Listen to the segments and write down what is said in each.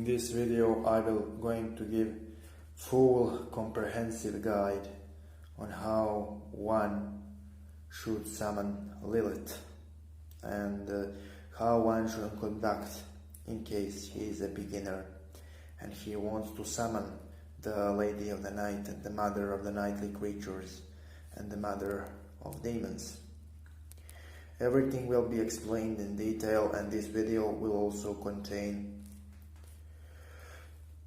In this video I will going to give full comprehensive guide on how one should summon Lilith and how one should conduct in case he is a beginner and he wants to summon the Lady of the Night and the Mother of the Nightly creatures and the Mother of Demons. Everything will be explained in detail, and this video will also contain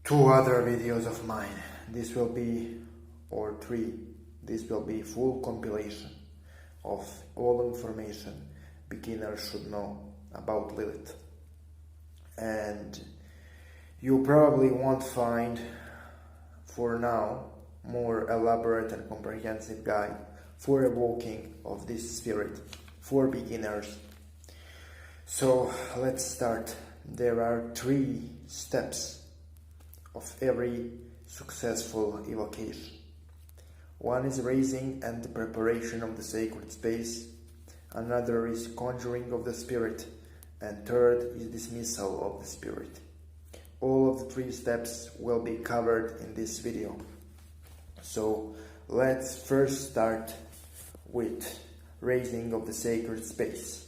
2 other videos of mine. This will be, or 3, this will be full compilation of all information beginners should know about Lilith. And you probably won't find, for now, more elaborate and comprehensive guide for evoking of this spirit for beginners. So let's start. There are 3 steps of every successful evocation. One is raising and the preparation of the sacred space. Another is conjuring of the spirit. And third is dismissal of the spirit. All of the 3 steps will be covered in this video. So let's first start with raising of the sacred space.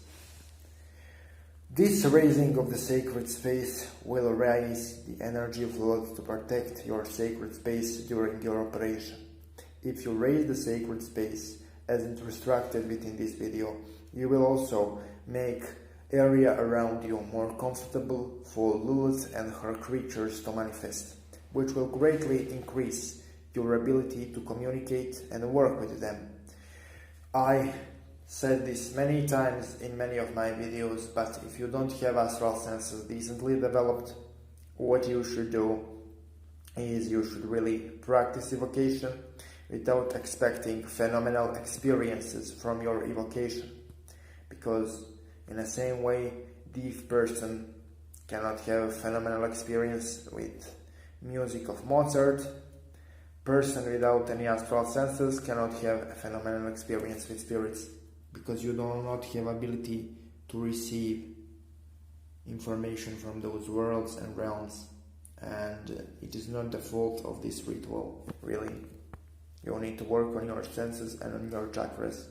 This raising of the sacred space will raise the energy of Lilith to protect your sacred space during your operation. If you raise the sacred space as instructed within this video, you will also make area around you more comfortable for Lilith and her creatures to manifest, which will greatly increase your ability to communicate and work with them. I said this many times in many of my videos, but if you don't have astral senses decently developed, what you should do is you should really practice evocation without expecting phenomenal experiences from your evocation, because in the same way deaf person cannot have phenomenal experience with music of Mozart, person without any astral senses cannot have a phenomenal experience with spirits, because you do not have ability to receive information from those worlds and realms, and it is not the fault of this ritual, really. You need to work on your senses and on your chakras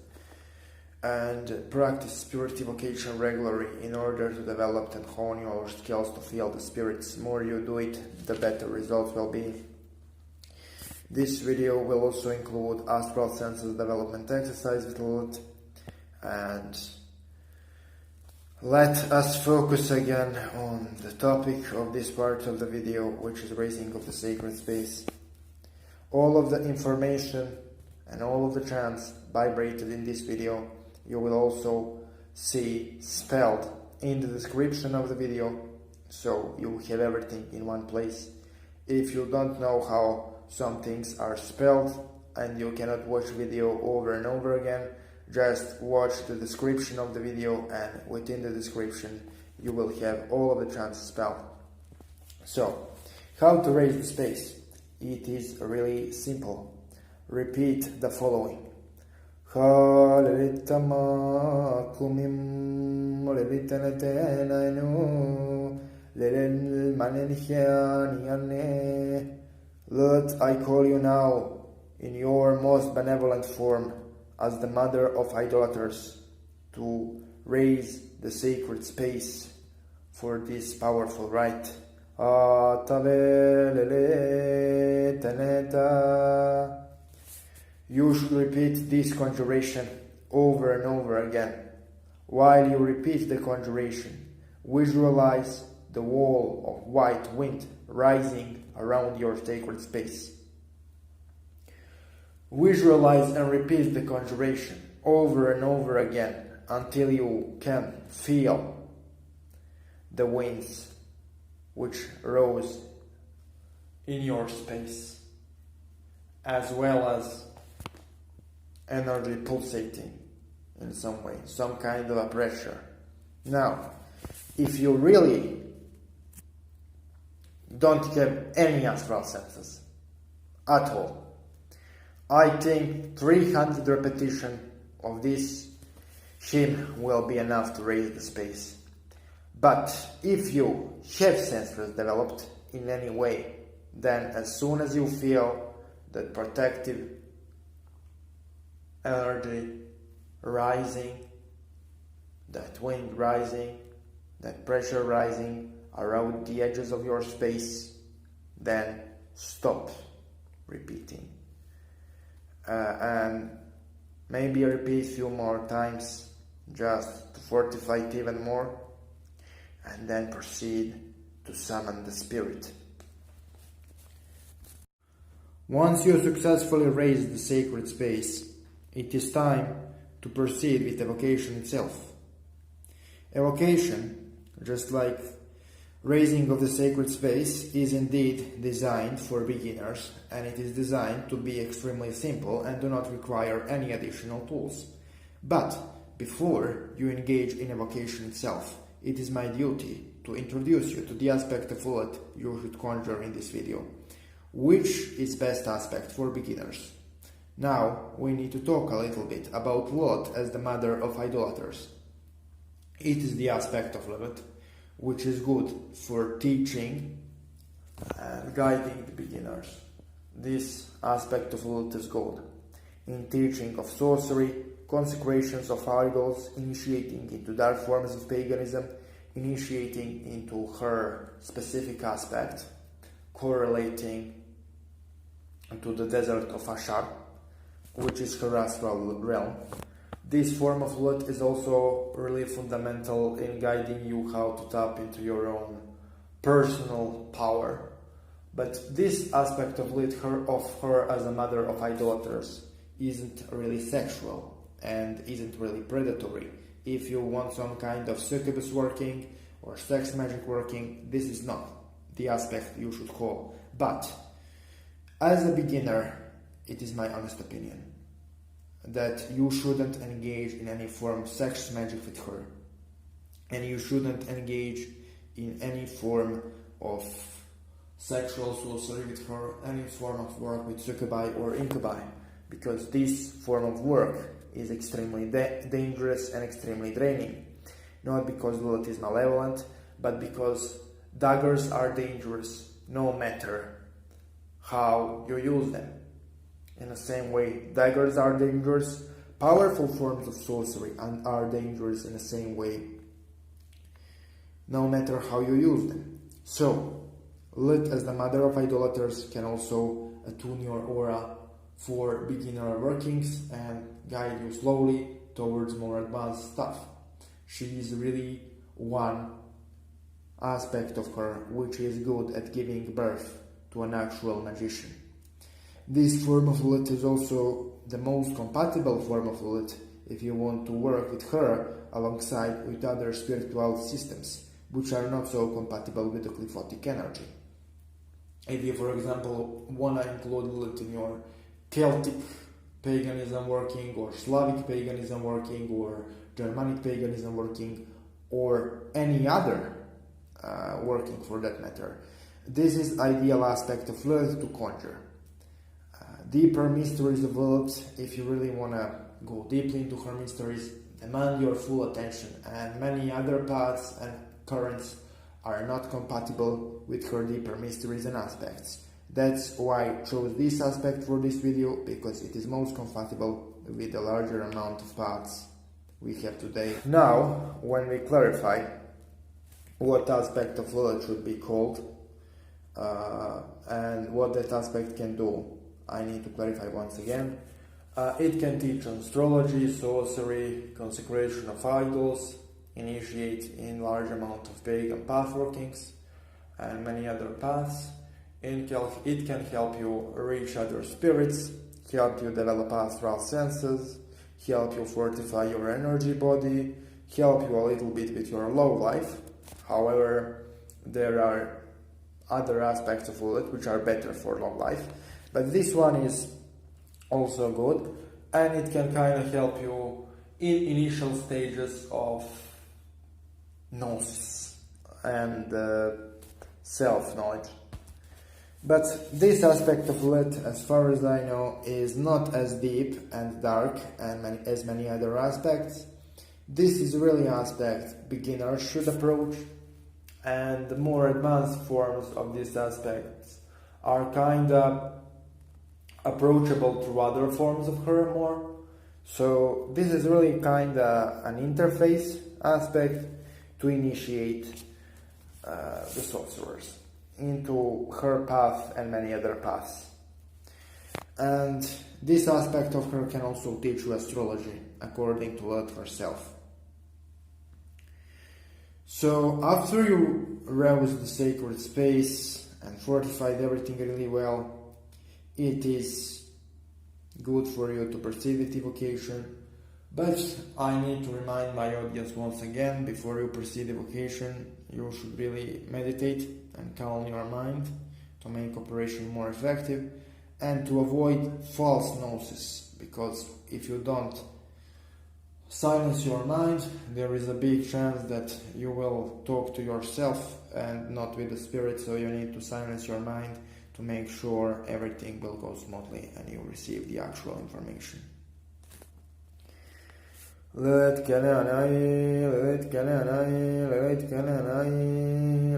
and practice spirit evocation regularly in order to develop and hone your skills to feel the spirits. The more you do it, the better results will be. This video will also include astral senses development exercise with Lilith. And let us focus again on the topic of this part of the video, which is raising of the sacred space. All of the information and all of the chants vibrated in this video you will also see spelled in the description of the video, so you have everything in one place. If you don't know how some things are spelled and you cannot watch video over and over again, just watch the description of the video, and within the description you will have all of the chants spelled. So, how to raise the space? It is really simple. Repeat the following. Lilith Ama Ban Akumim, Lilith Enete, Naenu, Menenhea, Niane. Lilith, I call you now in your most benevolent form as the Mother of Idolaters to raise the sacred space for this powerful rite. Atave Lilith Neta. You should repeat this conjuration over and over again. While you repeat the conjuration, visualize the wall of white wind rising around your sacred space. Visualize and repeat the conjuration over and over again until you can feel the winds which rose in your space, as well as energy pulsating in some way, some kind of a pressure. Now, if you really don't have any astral senses at all, I think 300 repetition of this hymn will be enough to raise the space. But if you have senses developed in any way, then as soon as you feel that protective energy rising, that wind rising, that pressure rising around the edges of your space, then stop repeating. And maybe repeat a few more times just to fortify it even more, and then proceed to summon the spirit. Once you successfully raise the sacred space, it is time to proceed with evocation itself. Evocation, just like raising of the sacred space, is indeed designed for beginners, and it is designed to be extremely simple and do not require any additional tools. But before you engage in evocation itself, it is my duty to introduce you to the aspect of Lilith you should conjure in this video, which is best aspect for beginners. Now we need to talk a little bit about Lilith as the Mother of Idolaters. It is the aspect of Lilith which is good for teaching and guiding the beginners. This aspect of Lilith is good in teaching of sorcery, consecrations of idols, initiating into dark forms of paganism, initiating into her specific aspect, correlating to the desert of Ashar, which is her astral realm. This form of Lilith is also really fundamental in guiding you how to tap into your own personal power. But this aspect of Lilith, of her as a mother of idolaters, isn't really sexual and isn't really predatory. If you want some kind of succubus working or sex magic working, this is not the aspect you should call. But as a beginner, it is my honest opinion that you shouldn't engage in any form of sex magic with her, and you shouldn't engage in any form of sexual sorcery with her, any form of work with succubi or incubi, because this form of work is extremely dangerous and extremely draining. Not because Lilith is malevolent, but because daggers are dangerous no matter how you use them. In the same way, daggers are dangerous, powerful forms of sorcery are dangerous in the same way, no matter how you use them. So, Lilith as the Mother of Idolaters can also attune your aura for beginner workings and guide you slowly towards more advanced stuff. She is really one aspect of her which is good at giving birth to an actual magician. This form of Lilith is also the most compatible form of Lilith if you want to work with her alongside with other spiritual systems which are not so compatible with the qliphothic energy. If you, for example, want to include Lilith in your Celtic paganism working, or Slavic paganism working, or Germanic paganism working, or any other working for that matter, this is ideal aspect of Lilith to conjure. Deeper mysteries of Lilith, if you really want to go deeply into her mysteries, demand your full attention, and many other paths and currents are not compatible with her deeper mysteries and aspects. That's why I chose this aspect for this video, because it is most compatible with the larger amount of paths we have today. Now, when we clarify what aspect of Lilith should be called and what that aspect can do, I need to clarify once again. It can teach astrology, sorcery, consecration of idols, initiate in large amount of pagan path workings, and many other paths. It can help you reach other spirits, help you develop astral senses, help you fortify your energy body, help you a little bit with your low life. However, there are other aspects of Lilith which are better for long life. But this one is also good, and it can kind of help you in initial stages of gnosis and self-knowledge. But this aspect of Lilith, as far as I know, is not as deep and dark as many other aspects. This is really an aspect beginners should approach, and the more advanced forms of these aspects are kinda approachable through other forms of her more. So this is really kinda an interface aspect to initiate the sorcerers into her path and many other paths. And this aspect of her can also teach you astrology, according to Lilith herself. So after you rouse the sacred space and fortified everything really well, it is good for you to proceed with evocation. But I need to remind my audience once again, before you proceed evocation, you should really meditate and calm your mind to make operation more effective and to avoid false gnosis, because if you don't silence your mind, there is a big chance that you will talk to yourself and not with the spirit. So you need to silence your mind to make sure everything will go smoothly and you receive the actual information. Lilith Kene Anai, Lilith Kene Anai, Lilith Kene Anai,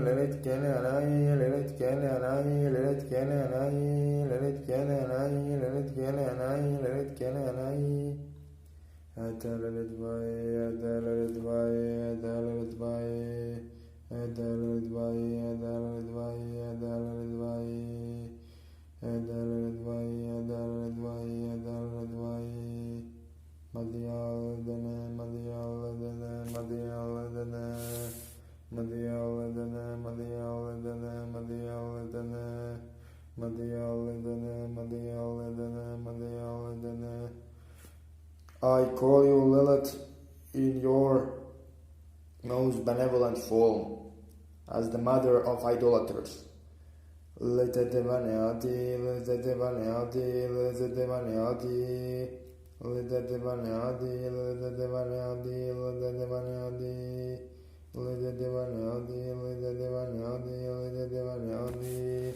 Lilith Kene Anai, Lilith Kene Anai, Lilith Kene Anai, Lilith Kene Anai, Lilith Kene Anai, Lilith Kene Anai. Etae Lilith Vai, Etae Lilith Vai, Etae Lilith Vai, Etae Lilith Vai, Etae Lilith Vai, Etae Lilith Vai, Etae Lilith Vai, Etae Lilith Vai, Etae Lilith Vai. Matia Lilith Ene, Matia Lilith Ene, Matia Lilith Ene, Matia Lilith Ene, Matia Lilith Ene, Matia Lilith Ene, Matia Lilith Ene, Matia Lilith Ene, Matia Lilith Ene. I call you Lilith in your most benevolent form as the Mother of Idolaters. Lilith Neati, Lilith Neati, Lilith Neati. Lilith Neati, Lilith Neati, Lilith Neati, Lilith Neati, Lilith Neati,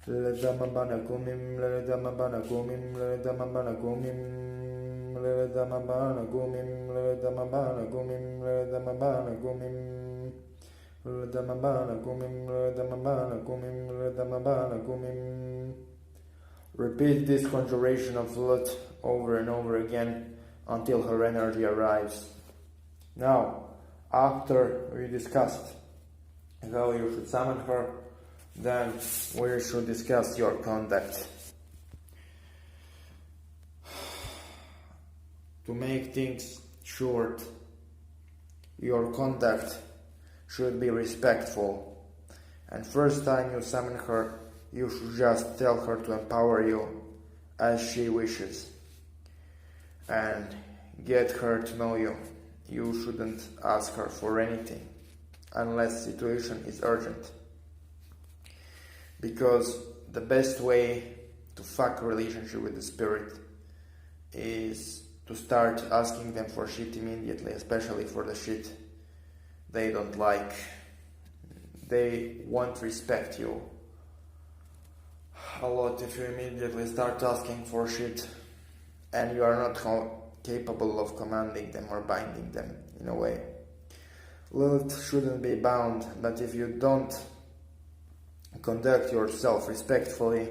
Lilith Ama Ban Akumim, Lilith Ama Ban Akumim, Lilith Ama Ban Akumim, Lilith Ama Ban Akumim, Lilith Ama Ban Akumim, Lilith Ama Ban Akumim, Lilith Ama Ban Akumim, Lilith Ama Ban Akumim, Lilith Ama Ban Akumim. Repeat this conjuration of Lilith over and over again until her energy arrives. Now, after we discussed how you should summon her, then we should discuss your conduct. To make things short, your conduct should be respectful. And first time you summon her, you should just tell her to empower you as she wishes and get her to know you. You shouldn't ask her for anything unless the situation is urgent, because the best way to fuck a relationship with the spirit is to start asking them for shit immediately, especially for the shit they don't like. They won't respect you a lot if you immediately start asking for shit and you are not capable of commanding them or binding them in a way. Lilith shouldn't be bound, but if you don't conduct yourself respectfully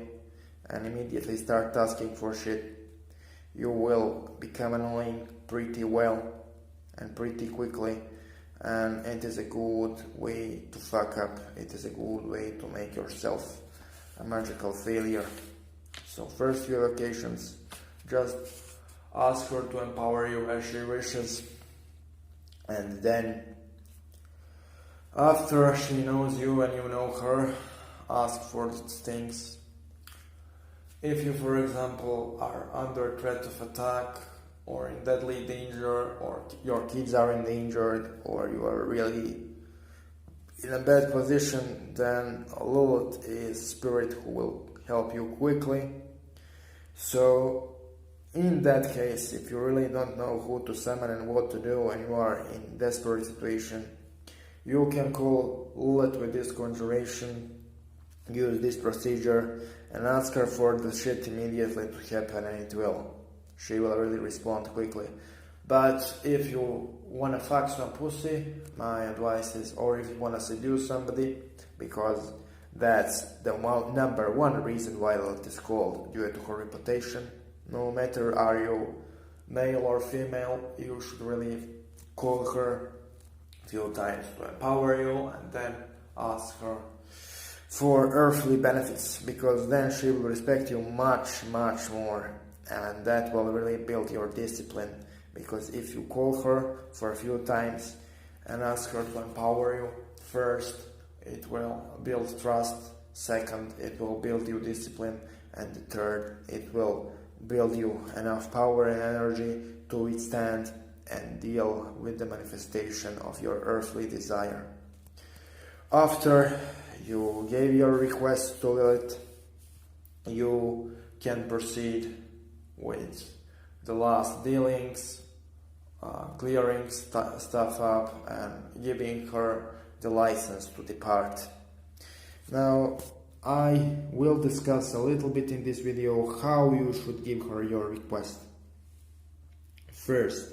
and immediately start asking for shit, you will become annoying pretty well and pretty quickly, and it is a good way to fuck up. It is a good way to make yourself a magical failure. So first few occasions, just ask her to empower you as she wishes, and then after she knows you and you know her, ask for things. If you, for example, are under threat of attack or in deadly danger, or your kids are endangered, or you are really in a bad position, then Lilith is a spirit who will help you quickly. So in that case, if you really don't know who to summon and what to do and you are in desperate situation, you can call Lilith with this conjuration, use this procedure, and ask her for the shit immediately to happen, and it will. She will really respond quickly. But if you wanna fuck some pussy, my advice is, or if you wanna seduce somebody, because that's the number one reason why Lilith is called, due to her reputation. No matter are you male or female, you should really call her a few times to empower you and then ask her for earthly benefits, because then she will respect you much more, and that will really build your discipline. Because if you call her for a few times and ask her to empower you, first it will build trust, second it will build you discipline, and the third it will build you enough power and energy to withstand and deal with the manifestation of your earthly desire. After you gave your request to Lilith, you can proceed with the last dealings, clearing stuff up and giving her the license to depart. Now, I will discuss a little bit in this video how you should give her your request. First,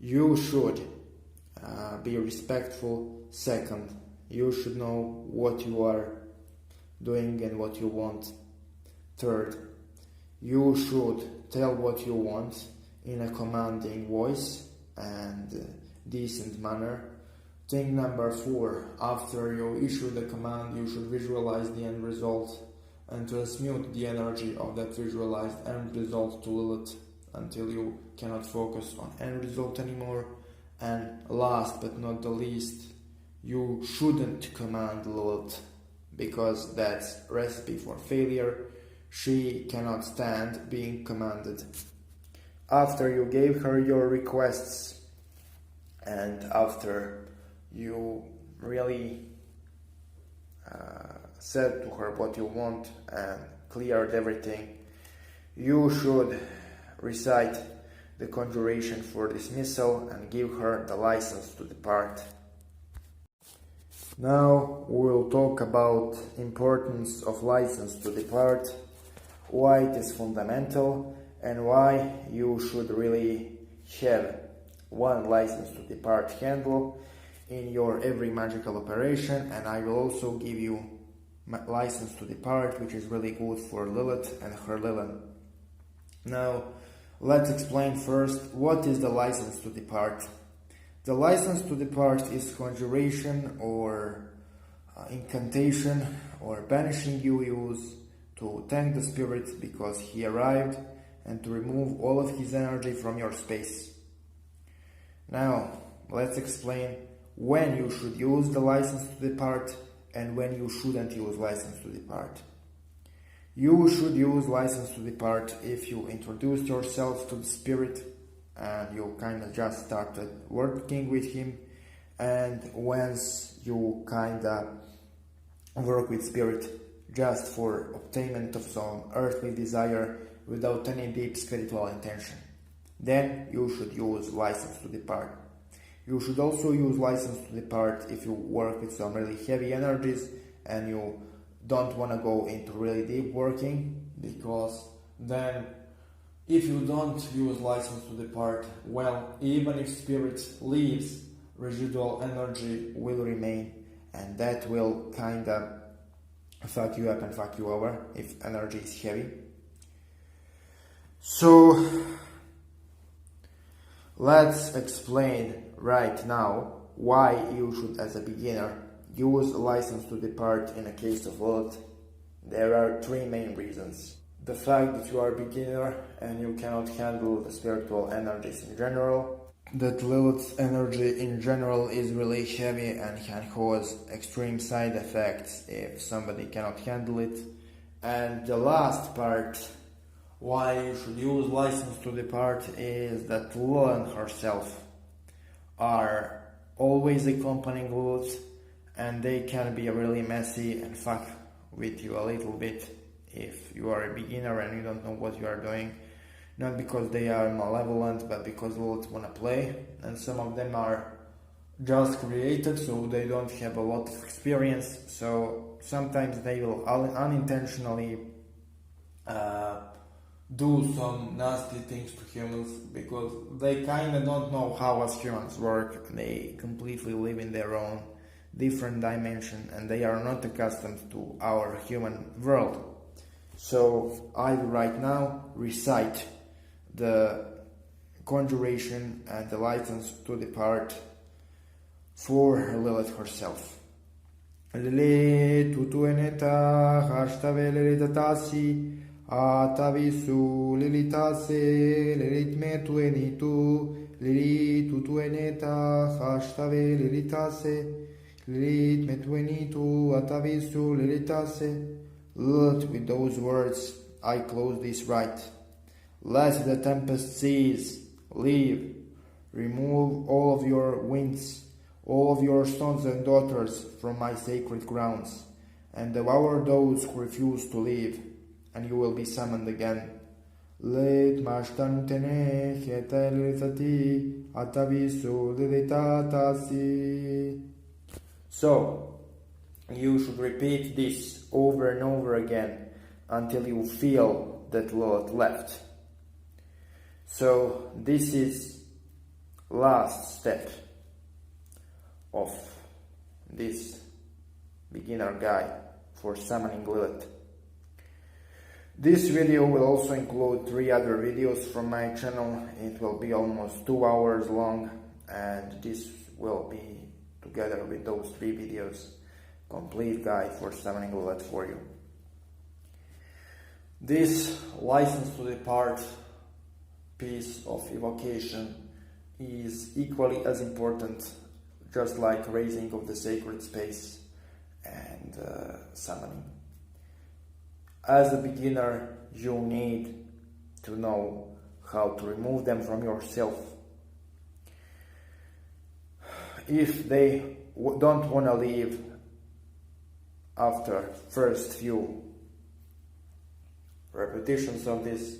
you should be respectful. Second, you should know what you are doing and what you want. Third, you should tell what you want in a commanding voice and decent manner. Thing number 4, after you issue the command, you should visualize the end result and transmute the energy of that visualized end result to Lilith until you cannot focus on end result anymore. And last but not the least, you shouldn't command Lilith, because that's recipe for failure. She cannot stand being commanded. After you gave her your requests and after you really said to her what you want and cleared everything, you should recite the conjuration for dismissal and give her the license to depart. Now we'll talk about importance of license to depart, why it is fundamental, and why you should really have one license to depart handle in your every magical operation. And I will also give you license to depart, which is really good for Lilith and her Lilith. Now let's explain first what is the license to depart. The license to depart is conjuration or incantation or banishing you use to thank the spirit because he arrived and to remove all of his energy from your space. Now let's explain when you should use the license to depart and when you shouldn't use license to depart. You should use license to depart if you introduced yourself to the spirit and you kind of just started working with him, and once you kind of work with spirit just for obtainment of some earthly desire without any deep spiritual intention, then you should use license to depart. You should also use license to depart if you work with some really heavy energies and you don't want to go into really deep working, because then if you don't use license to depart, well, even if spirit leaves, residual energy will remain, and that will kind of fuck you up and fuck you over if energy is heavy. So let's explain right now why you should, as a beginner, use license to depart in a case of Lilith. There are 3 main reasons. The fact that you are a beginner and you cannot handle the spiritual energies in general, that Lilith's energy in general is really heavy and can cause extreme side effects if somebody cannot handle it, and the last part why you should use license to depart is that Lilith herself are always accompanying Lilith, and they can be really messy and fuck with you a little bit if you are a beginner and you don't know what you are doing. Not because they are malevolent, but because Lilith wanna play, and some of them are just created, so they don't have a lot of experience, so sometimes they will unintentionally do some nasty things to humans, because they kinda don't know how us humans work. They completely live in their own different dimension and they are not accustomed to our human world. So I will right now recite the conjuration and the license to depart for Lilith herself. Lilith itue Neta, Hashtave Lilith Atasi, Atave Lilith Ase, Lilith Metue Nitu, Lilith itue Neta, Hashtave Lilith Ase, Lilith Metue Nitu, Atave Lilith Ase. Lilith, with those words, I close this rite. Let the tempest cease. Leave. Remove all of your winds, all of your sons and daughters from my sacred grounds, and devour those who refuse to leave, and you will be summoned again. Let mashtan Kene, Etae Lilith I, Atave Lilith Atasi. So, you should repeat this over and over again until you feel that Lilith left. So, this is last step of this beginner guide for summoning Lilith. This video will also include 3 other videos from my channel. It will be almost 2 hours long, and this will be, together with those 3 videos, complete guide for summoning Lilith for you. This license to depart piece of evocation is equally as important, just like raising of the sacred space and summoning. As a beginner, you need to know how to remove them from yourself. If they don't want to leave after first few repetitions of this,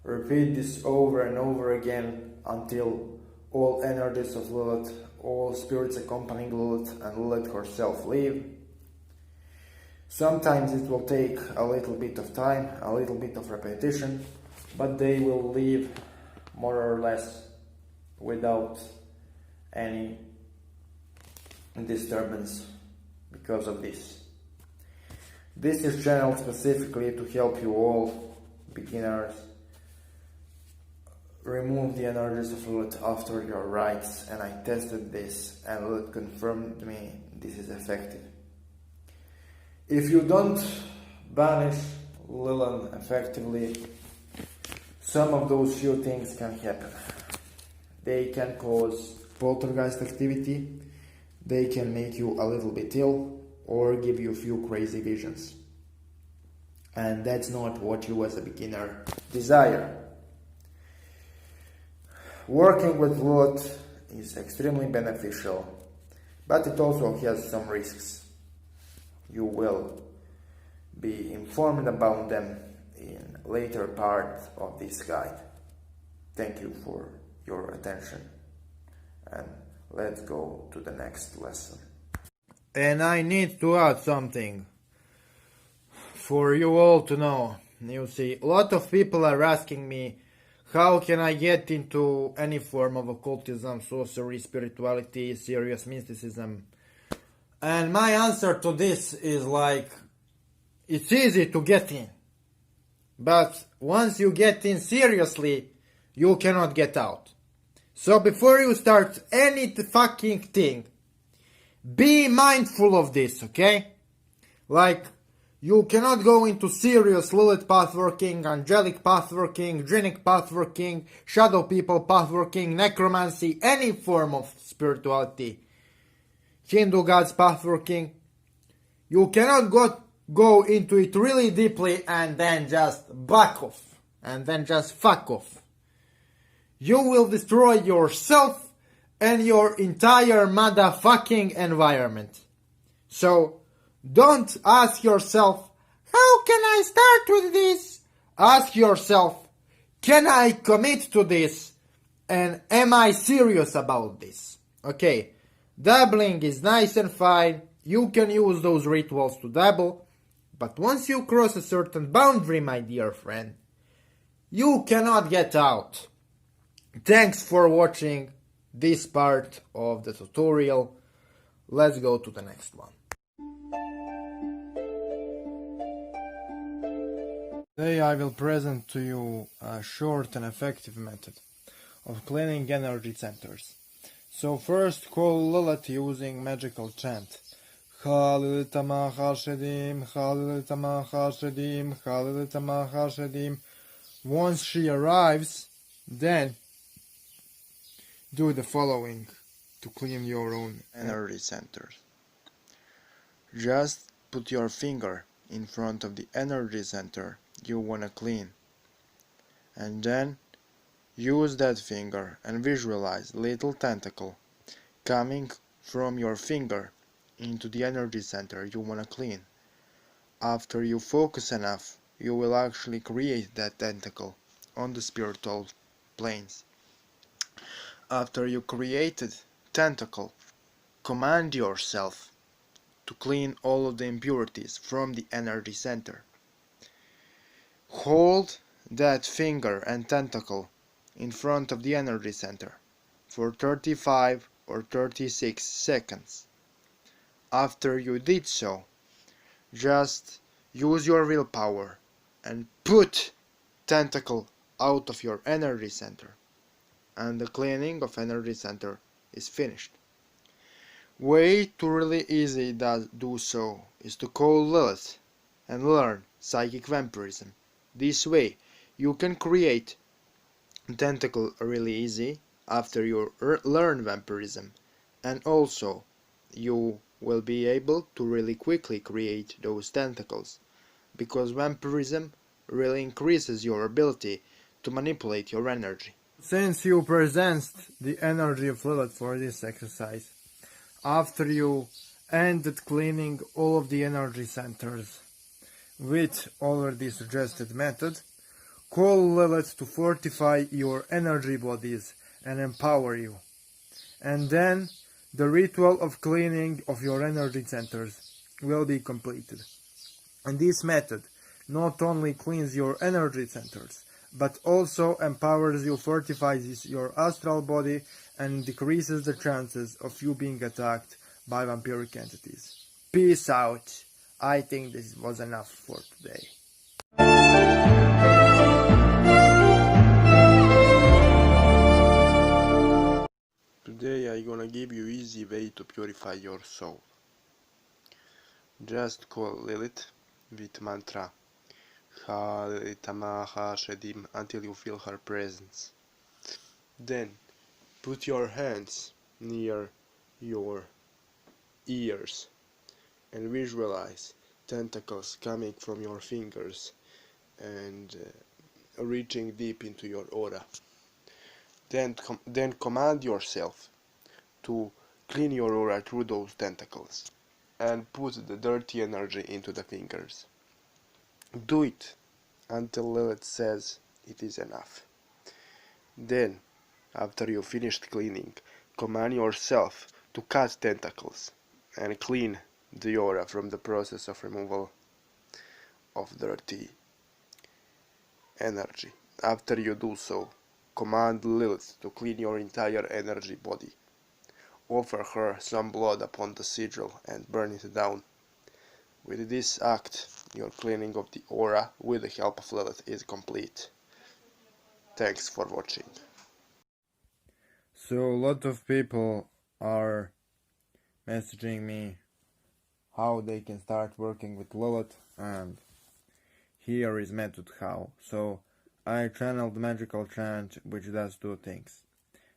repeat this over and over again until all energies of Lilith, all spirits accompanying Lilith and Lilith herself leave. Sometimes it will take a little bit of time, a little bit of repetition, but they will leave more or less without any disturbance because of this. This is channeled specifically to help you all beginners remove the energies of Lilith after your rites, and I tested this and Lilith confirmed me this is effective. If you don't banish Lilith effectively, some of those few things can happen. They can cause poltergeist activity, they can make you a little bit ill, or give you a few crazy visions. And that's not what you as a beginner desire. Working with Lilith is extremely beneficial, but it also has some risks. You will be informed about them in later part of this guide. Thank you for your attention, and let's go to the next lesson. And I need to add something for you all to know. You see, a lot of people are asking me, how can I get into any form of occultism, sorcery, spirituality, serious mysticism? And my answer to this is like, it's easy to get in. But once you get in seriously, you cannot get out. So before you start any fucking thing, be mindful of this, okay? Like, you cannot go into serious Lilith pathworking, angelic pathworking, Jinnic pathworking, shadow people pathworking, necromancy, any form of spirituality, Hindu gods pathworking. You cannot go into it really deeply and then just back off, and then just fuck off. You will destroy yourself and your entire motherfucking environment. So, don't ask yourself, how can I start with this? Ask yourself, can I commit to this? And am I serious about this? Okay, dabbling is nice and fine. You can use those rituals to dabble. But once you cross a certain boundary, my dear friend, You cannot get out. Thanks for watching this part of the tutorial. Let's go to the next one. Today I will present to you a short and effective method of cleaning energy centers. So first call Lilith using magical chant. Lilith Ama Lilith Ama Lilith. Once she arrives, then do the following to clean your own energy centers. Just put your finger in front of the energy center you wanna clean, and then use that finger and visualize little tentacle coming from your finger into the energy center you wanna clean. After you focus enough, you will actually create that tentacle on the spiritual planes. After you created tentacle, command yourself to clean all of the impurities from the energy center. Hold that finger and tentacle in front of the energy center for 35 or 36 seconds. After you did so, just use your willpower and put tentacle out of your energy center, and the cleaning of energy center is finished. Way to really easy do so is to call Lilith and learn psychic vampirism. This way you can create tentacle really easy after you learn vampirism, and also you will be able to really quickly create those tentacles, because vampirism really increases your ability to manipulate your energy. Since you possessed the energy of Lilith for this exercise, after you ended cleaning all of the energy centers with already suggested method, call Lilith to fortify your energy bodies and empower you. And then the ritual of cleaning of your energy centers will be completed. And this method not only cleans your energy centers, but also empowers you, fortifies your astral body, and decreases the chances of you being attacked by vampiric entities. Peace out. I think this was enough for today. Today I'm gonna give you easy way to purify your soul. Just call Lilith with mantra Lilith Ama until you feel her presence. Then put your hands near your ears and visualize tentacles coming from your fingers and reaching deep into your aura. Then command yourself to clean your aura through those tentacles and put the dirty energy into the fingers. Do it until Lilith says it is enough. Then, after you finished cleaning, command yourself to cut tentacles and clean the aura from the process of removal of dirty energy. After you do so, command Lilith to clean your entire energy body. Offer her some blood upon the sigil and burn it down. With this act, your cleaning of the aura with the help of Lilith is complete. Thanks for watching. So a lot of people are messaging me how they can start working with Lilith, and here is method how. So I channeled magical chant, which does two things.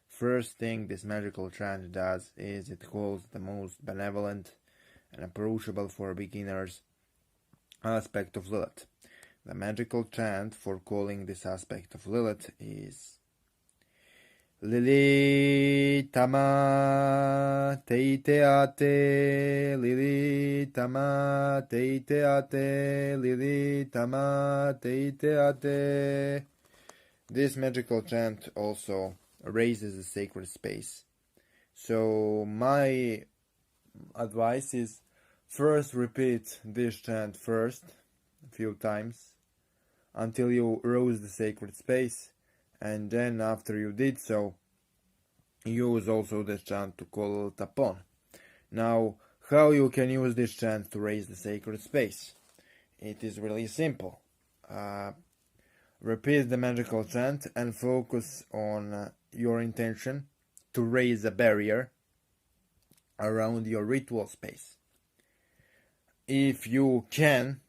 First thing this magical chant does is it calls the most benevolent and approachable for beginners aspect of Lilith. The magical chant for calling this aspect of Lilith is Lilith Ama Ate Lilith Ama Ate Lilith Ama Ate. This magical chant also raises the sacred space. So my advice is first repeat this chant first a few times until you rose the sacred space, and then after you did so, use also this chant to call Lilith upon. Now, how you can use this chant to raise the sacred space? It is really simple. Repeat the magical chant and focus on your intention to raise a barrier around your ritual space. If you can,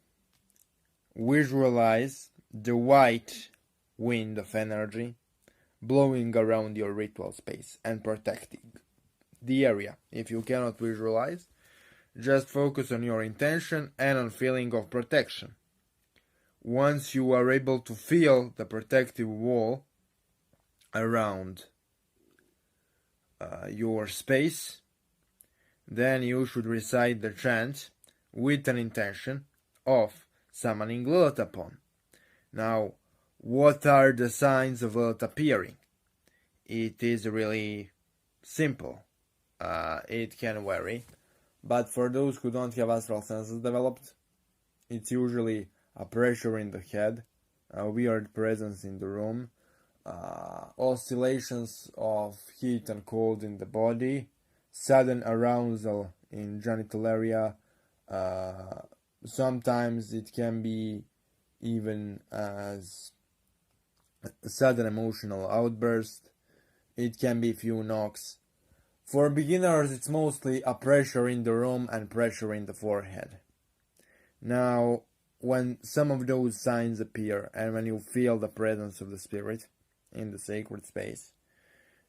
visualize the white wind of energy blowing around your ritual space and protecting the area. If you cannot visualize, just focus on your intention and on feeling of protection. Once you are able to feel the protective wall around your space, then you should recite the chant with an intention of summoning Lilith upon. Now, what are the signs of Lilith appearing? It is really simple. It can vary, but for those who don't have astral senses developed, it's usually a pressure in the head, a weird presence in the room, oscillations of heat and cold in the body, sudden arousal in genital area. Sometimes it can be even as a sudden emotional outburst. It can be few knocks. For beginners, it's mostly a pressure in the room and pressure in the forehead. Now, when some of those signs appear and when you feel the presence of the spirit in the sacred space,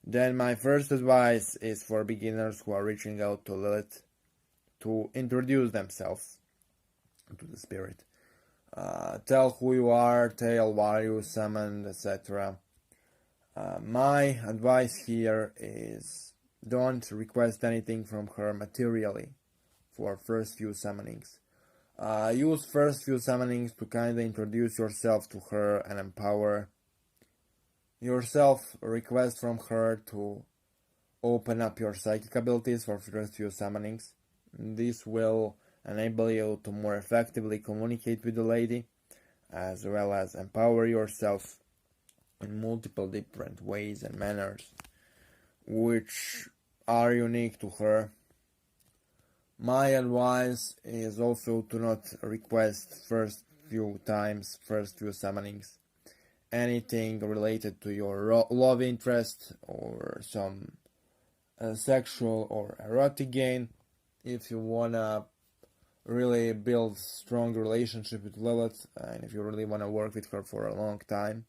then my first advice is for beginners who are reaching out to Lilith to introduce themselves to the spirit. Tell who you are, tell why you summoned, etc. My advice here is don't request anything from her materially for first few summonings. Use first few summonings to kindly introduce yourself to her and empower yourself. Request from her to open up your psychic abilities for first few summonings. This will enable you to more effectively communicate with the lady, as well as empower yourself in multiple different ways and manners, which are unique to her. My advice is also to not request first few summonings anything related to your love interest or some sexual or erotic gain. If you wanna really build strong relationship with Lilith, and if you really wanna work with her for a long time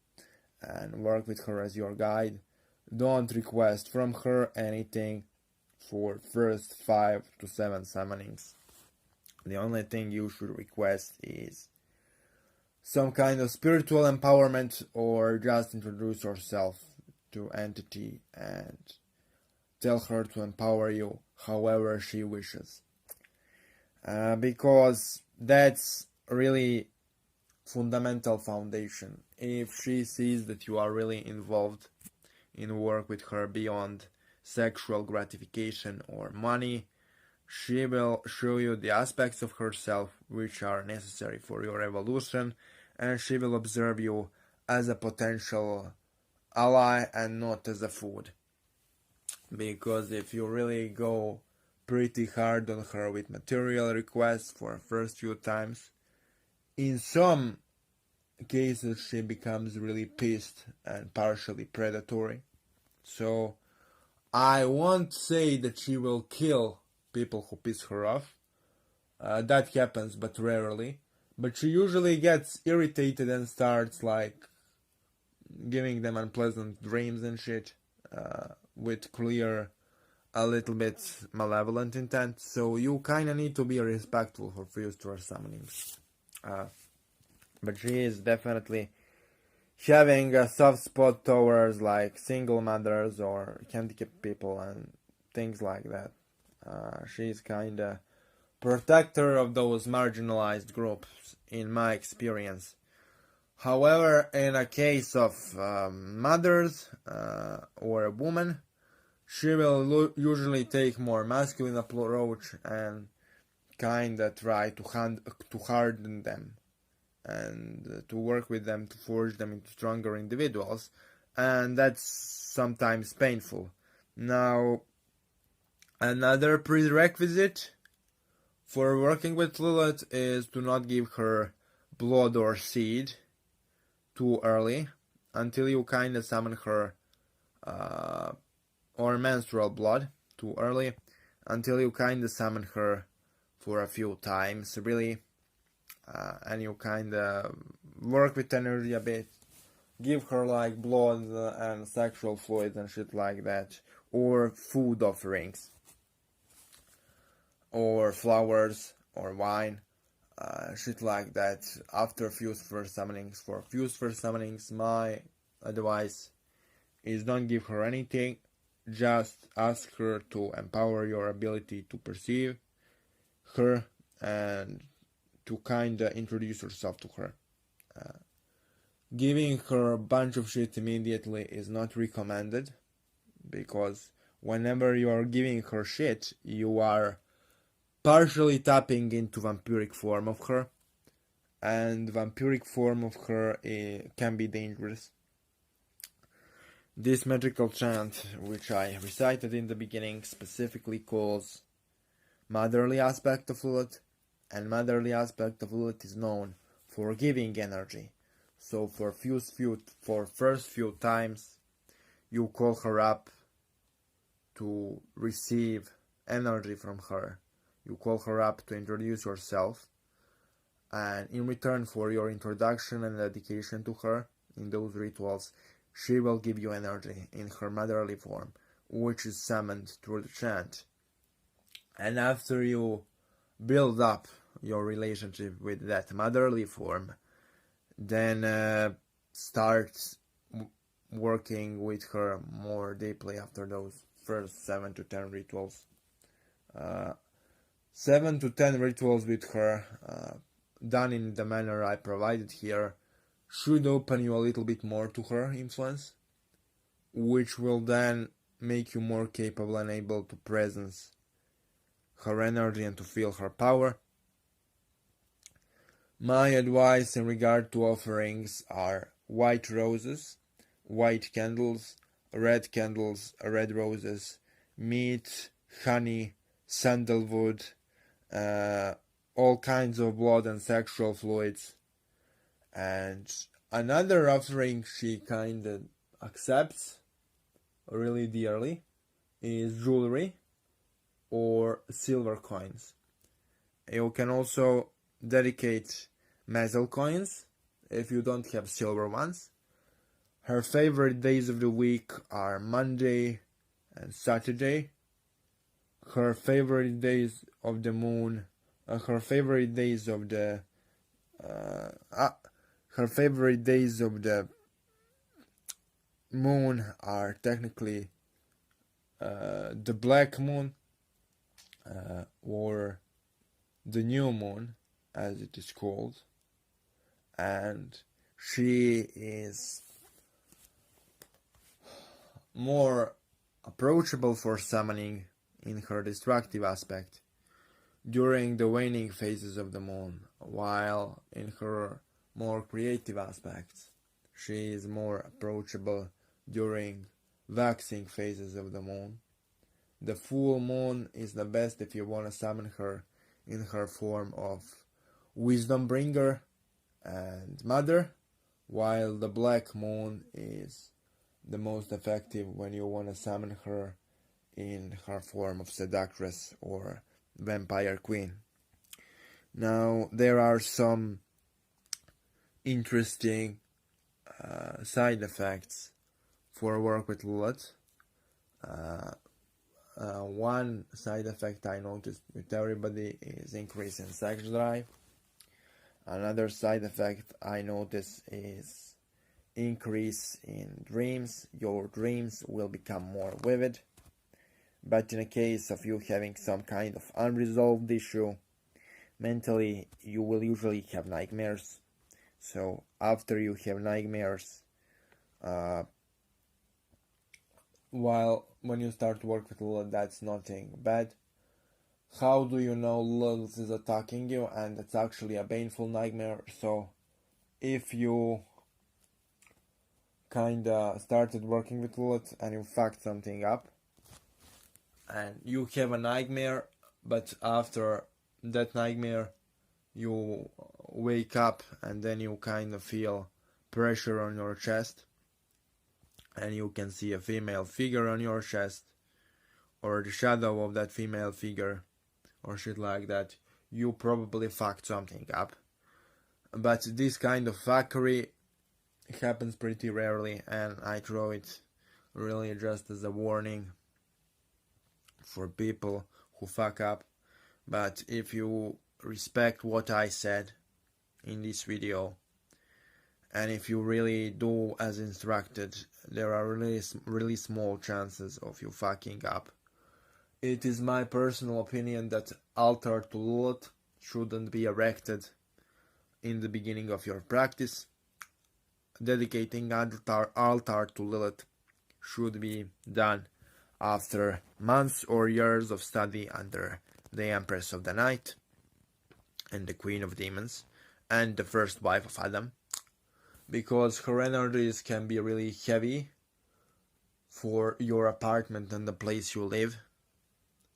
and work with her as your guide, don't request from her anything for first 5 to 7 summonings. The only thing you should request is some kind of spiritual empowerment, or just introduce yourself to entity and tell her to empower you however she wishes. Because that's really fundamental foundation. If she sees that you are really involved in work with her beyond sexual gratification or money, she will show you the aspects of herself which are necessary for your evolution, and she will observe you as a potential ally and not as a food. Because if you really go pretty hard on her with material requests for first few times, in some cases she becomes really pissed and partially predatory. So I won't say that she will kill people who piss her off. That happens, but rarely. But she usually gets irritated and starts like giving them unpleasant dreams and shit, with clear, a little bit malevolent intent. So you kinda need to be respectful for future summonings. But she is definitely having a soft spot towards like single mothers or handicapped people and things like that. She's kinda protector of those marginalized groups, in my experience. However, in a case of mothers or a woman, she will usually take more masculine approach and kinda try to harden them and to work with them to forge them into stronger individuals, and that's sometimes painful. Now, another prerequisite for working with Lilith is to not give her blood or seed too early, until you kind of summon her, or menstrual blood too early, until you kind of summon her for a few times, really, and you kind of work with energy a bit, give her like blood and sexual fluids and shit like that, or food offerings, or flowers, or wine, shit like that, after fuse first summonings. For fuse first summonings, my advice is don't give her anything, just ask her to empower your ability to perceive her and to kinda introduce yourself to her. Giving her a bunch of shit immediately is not recommended, because whenever you are giving her shit, you are partially tapping into vampiric form of her, and vampiric form of her can be dangerous. This magical chant, which I recited in the beginning, specifically calls motherly aspect of Lilith, and motherly aspect of Lilith is known for giving energy. So for first few times, you call her up to receive energy from her. You call her up to introduce yourself, and in return for your introduction and dedication to her in those rituals, she will give you energy in her motherly form, which is summoned through the chant. And after you build up your relationship with that motherly form, then start working with her more deeply after those first 7 to 10 rituals. 7 to 10 rituals with her, done in the manner I provided here, should open you a little bit more to her influence, which will then make you more capable and able to presence her energy and to feel her power. My advice in regard to offerings are white roses, white candles, red roses, meat, honey, sandalwood, all kinds of blood and sexual fluids. And another offering she kind of accepts really dearly is jewelry or silver coins. You can also dedicate metal coins if you don't have silver ones. Her favorite days of the week are Monday and Saturday. Her favorite days of the moon, her favorite days of the moon are technically the black moon or the new moon, as it is called, and she is more approachable for summoning in her destructive aspect during the waning phases of the moon, while in her more creative aspects she is more approachable during waxing phases of the moon. The full moon is the best if you want to summon her in her form of wisdom bringer and mother, while the black moon is the most effective when you want to summon her in her form of seductress or vampire queen. Now, there are some interesting side effects for work with Lilith. One side effect I noticed with everybody is increase in sex drive. Another side effect I notice is increase in dreams. Your dreams will become more vivid. But in a case of you having some kind of unresolved issue, mentally you will usually have nightmares. So after you have nightmares, when you start to work with Lilith, that's nothing bad. How do you know Lilith is attacking you and it's actually a painful nightmare? So if you kinda started working with Lilith and you fucked something up and you have a nightmare, but after that nightmare you wake up and then you kind of feel pressure on your chest and you can see a female figure on your chest or the shadow of that female figure or shit like that, you probably fucked something up. But this kind of fuckery happens pretty rarely, and I throw it really just as a warning for people who fuck up. But if you respect what I said in this video, and if you really do as instructed, there are really small chances of you fucking up. It is my personal opinion that altar to Lilith shouldn't be erected in the beginning of your practice. Dedicating altar to Lilith should be done after months or years of study under the Empress of the Night and the Queen of Demons and the first wife of Adam, because her energies can be really heavy for your apartment and the place you live.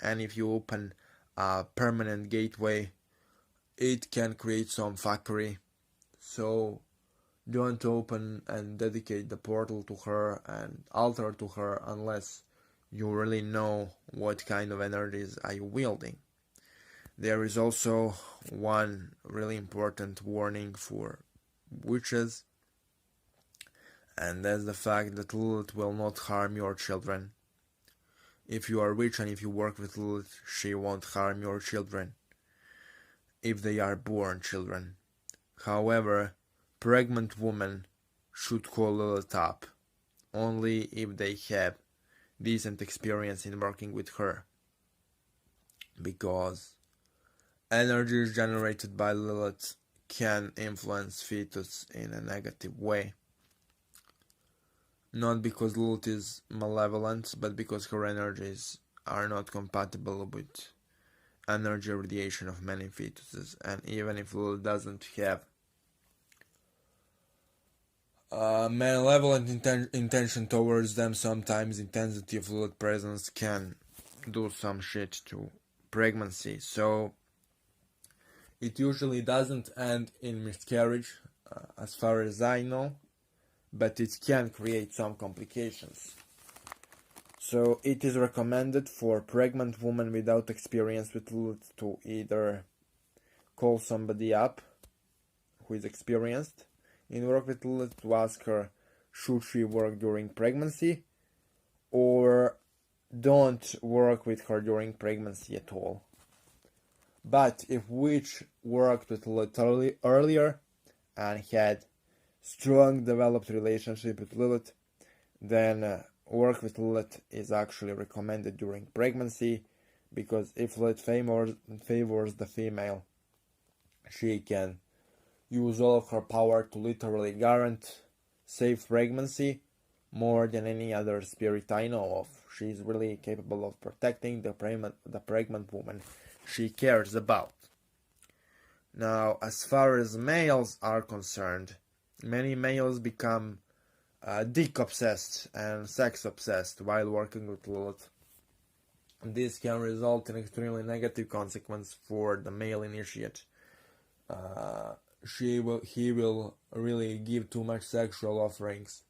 And if you open a permanent gateway, it can create some fuckery. So don't open and dedicate the portal to her and altar to her unless you really know what kind of energies are you wielding. There is also one really important warning for witches, and that's the fact that Lilith will not harm your children. If you are witch and if you work with Lilith, she won't harm your children if they are born children. However, pregnant women should call Lilith up only if they have decent experience in working with her, because energies generated by Lilith can influence fetus in a negative way. Not because Lilith is malevolent, but because her energies are not compatible with energy radiation of many fetuses. And even if Lilith doesn't have malevolent intention towards them, sometimes intensity of Lilith presence can do some shit to pregnancy. So it usually doesn't end in miscarriage, as far as I know, but it can create some complications. So it is recommended for pregnant women without experience with Lilith to either call somebody up who is experienced in work with Lilith to ask her should she work during pregnancy, or don't work with her during pregnancy at all. But if witch worked with Lilith earlier and had strong developed relationship with Lilith, then work with Lilith is actually recommended during pregnancy, because if Lilith favors the female, she can use all of her power to literally guarantee safe pregnancy more than any other spirit I know of. She is really capable of protecting the pregnant woman she cares about. Now, as far as males are concerned, many males become dick obsessed and sex obsessed while working with Lilith. This can result in extremely negative consequence for the male initiate. He will really give too much sexual offerings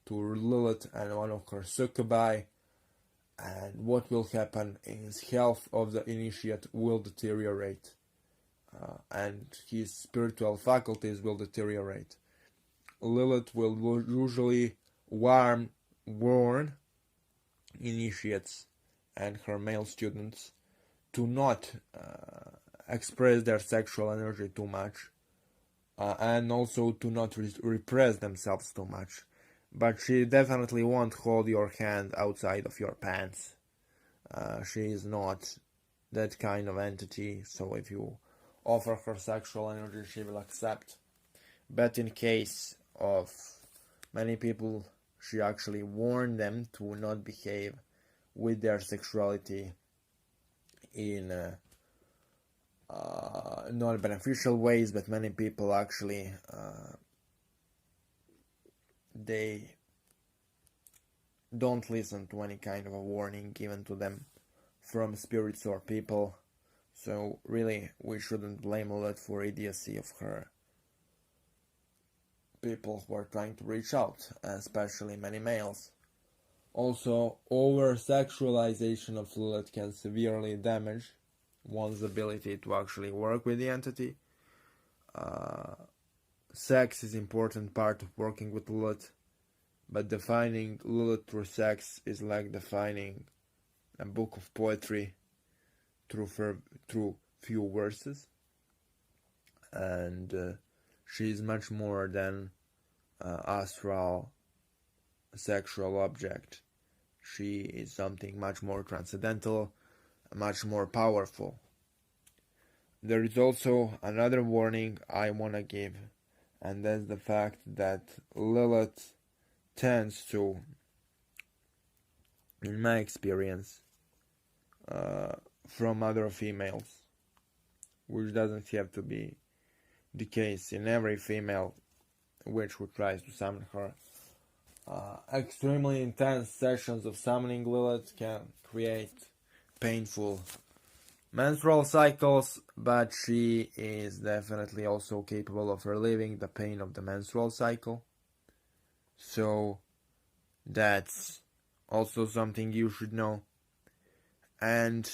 to Lilith and one of her succubi, and what will happen is health of the initiate will deteriorate, and his spiritual faculties will deteriorate. Lilith will usually warn initiates and her male students to not express their sexual energy too much, and also to not repress themselves too much. But she definitely won't hold your hand outside of your pants. She is not that kind of entity, so if you offer her sexual energy, she will accept. But in case of many people, she actually warned them to not behave with their sexuality in non-beneficial ways, but many people actually they don't listen to any kind of a warning given to them from spirits or people. So really, we shouldn't blame Lilith for idiocy of her people who are trying to reach out, especially many males. Also, over-sexualization of Lilith can severely damage one's ability to actually work with the entity. Sex is an important part of working with Lilith, but defining Lilith through sex is like defining a book of poetry through few verses. And she is much more than astral sexual object. She is something much more transcendental, much more powerful. There is also another warning I want to give, and that's the fact that Lilith tends to, in my experience, from other females, which doesn't have to be the case in every female witch who tries to summon her. Extremely intense sessions of summoning Lilith can create painful menstrual cycles, but she is definitely also capable of relieving the pain of the menstrual cycle. So that's also something you should know. And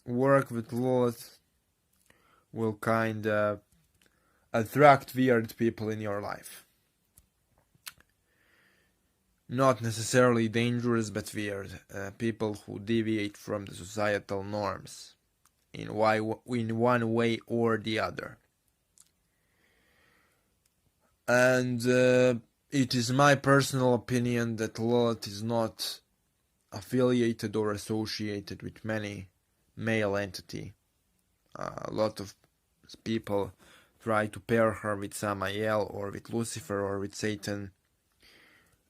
work with Lilith will kind of attract weird people in your life. Not necessarily dangerous, but weird. People who deviate from the societal norms in one way or the other. And it is my personal opinion that Lilith is not affiliated or associated with many male entity. A lot of people try to pair her with Samael or with Lucifer or with Satan.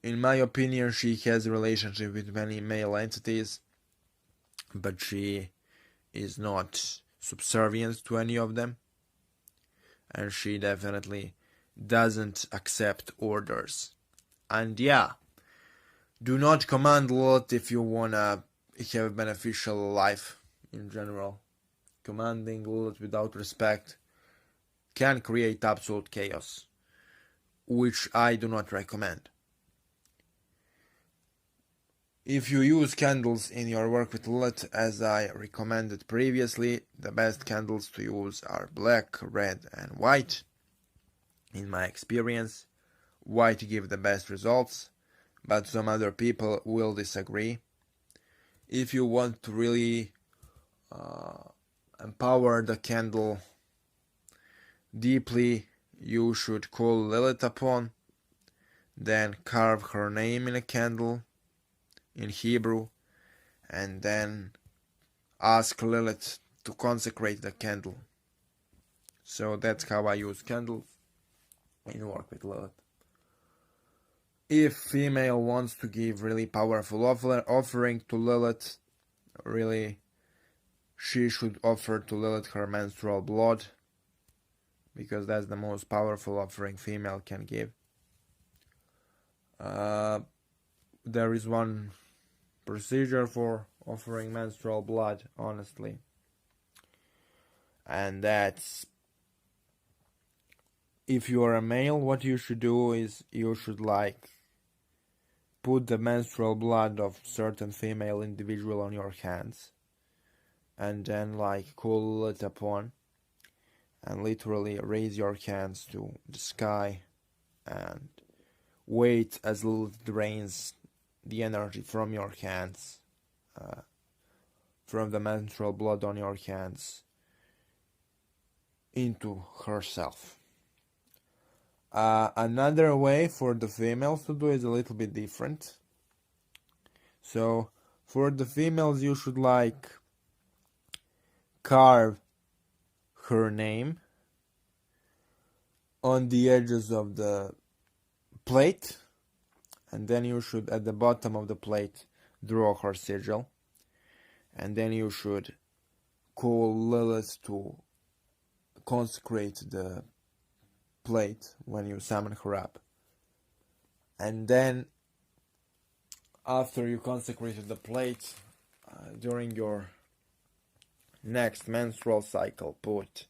In my opinion, she has a relationship with many male entities, but she is not subservient to any of them, and she definitely doesn't accept orders. And yeah, do not command Lilith if you wanna have a beneficial life in general. Commanding Lilith without respect can create absolute chaos, which I do not recommend. If you use candles in your work with Lilith, as I recommended previously, the best candles to use are black, red, and white. In my experience, white give the best results, but some other people will disagree. If you want to really empower the candle deeply, you should call Lilith upon, then carve her name in a candle in Hebrew, and then ask Lilith to consecrate the candle. So that's how I use candles in work with Lilith. If female wants to give really powerful offering to Lilith, really, she should offer to Lilith her menstrual blood, because that's the most powerful offering female can give. There is one procedure for offering menstrual blood, honestly, and that's, if you are a male, what you should do is you should put the menstrual blood of certain female individual on your hands, and then call it upon, and literally raise your hands to the sky and wait as Lilith drains the energy from your hands, from the menstrual blood on your hands, into herself. Another way for the females to do is a little bit different. So for the females, you should carve her name on the edges of the plate, and then you should, at the bottom of the plate, draw her sigil, and then you should call Lilith to consecrate the plate when you summon her up. And then, after you consecrated the plate, during your next menstrual cycle, put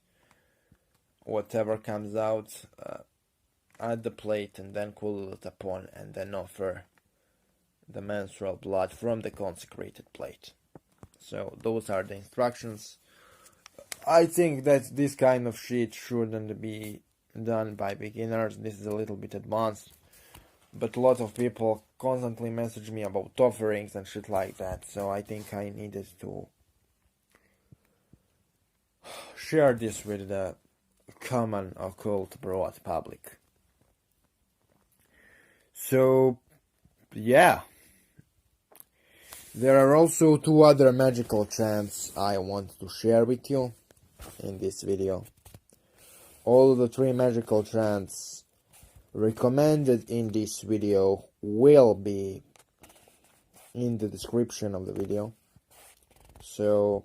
whatever comes out at the plate and then cool it upon, and then offer the menstrual blood from the consecrated plate. So those are the instructions. I think that this kind of shit shouldn't be done by beginners. This is a little bit advanced, but a lot of people constantly message me about offerings and shit like that, so I think I needed to share this with the common occult broad public. So, yeah. There are also 2 other magical chants I want to share with you in this video. All the 3 magical chants recommended in this video will be in the description of the video. So,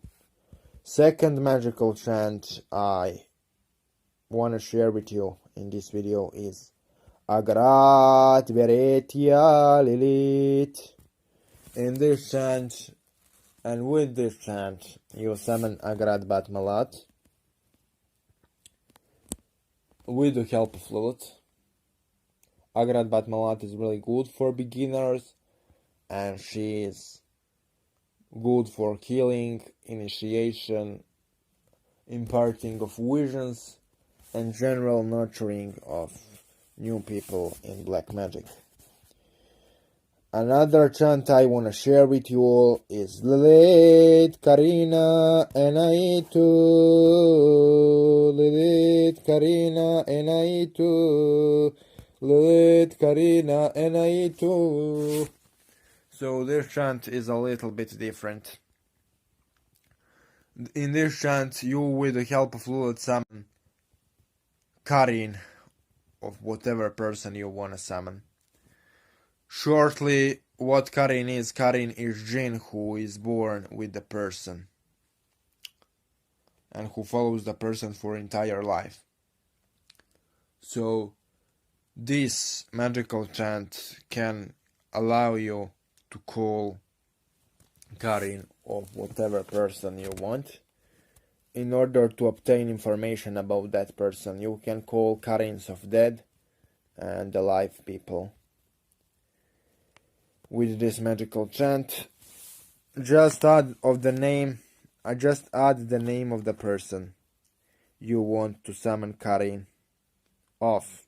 second magical chant I want to share with you in this video is Agrat Veretia Lilith. In this chant, and with this chant, you summon Agrat Bat Malat with the help of Lilith. Agrat Bat Malat is really good for beginners, and she is good for healing, initiation, imparting of visions, and general nurturing of new people in black magic. Another chant I want to share with you all is Lilith Karina Enaitu, Lilith Karina Enaitu, Lilith Karina Enaitu. So this chant is a little bit different. In this chant, you, with the help of Lilith, summon Karin of whatever person you want to summon. Shortly, what Karin is jinn who is born with the person and who follows the person for entire life. So this magical chant can allow you to call Karin of whatever person you want. In order to obtain information about that person, you can call Karins of dead and alive people. With this magical chant, just add the name of the person you want to summon Karin of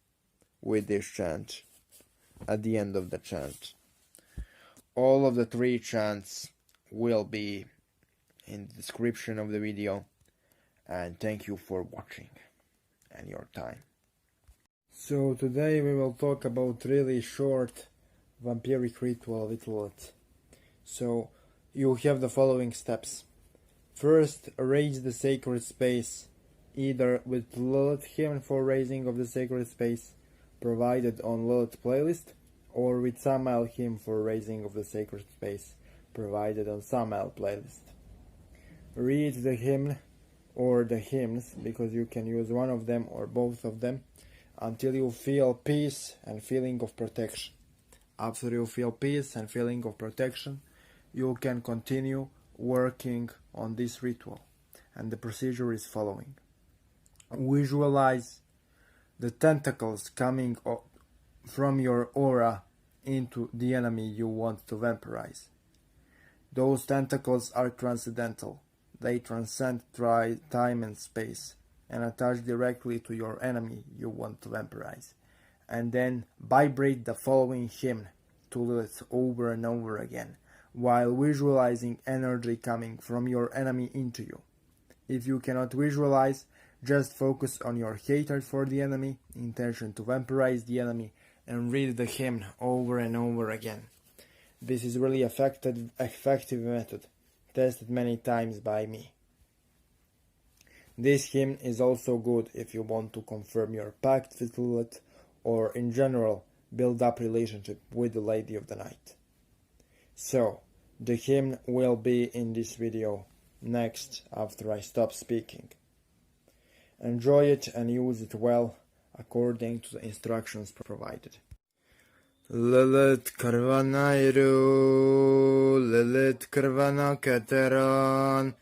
with this chant at the end of the chant. All of the 3 chants will be in the description of the video, and thank you for watching and your time. So today we will talk about really short vampiric ritual with Lilith. So you have the following steps. First, raise the sacred space, either with Lilith hymn for raising of the sacred space provided on Lilith playlist, or with Samael hymn for raising of the sacred space provided on Samael playlist. Read the hymn or the hymns, because you can use one of them or both of them, until you feel peace and feeling of protection. After you feel peace and feeling of protection, you can continue working on this ritual. And the procedure is following. Visualize the tentacles coming from your aura into the enemy you want to vampirize. Those tentacles are transcendental. They transcend time and space and attach directly to your enemy you want to vampirize. And then vibrate the following hymn to Lilith over and over again, while visualizing energy coming from your enemy into you. If you cannot visualize, just focus on your hatred for the enemy, intention to vampirize the enemy, and read the hymn over and over again. This is really effective method, tested many times by me. This hymn is also good if you want to confirm your pact with Lilith, or in general build up relationship with the Lady of the Night. So, the hymn will be in this video next after I stop speaking. Enjoy it and use it well. according to the instructions provided. Lilith Karvanairu, Lilith Karvana Keteran,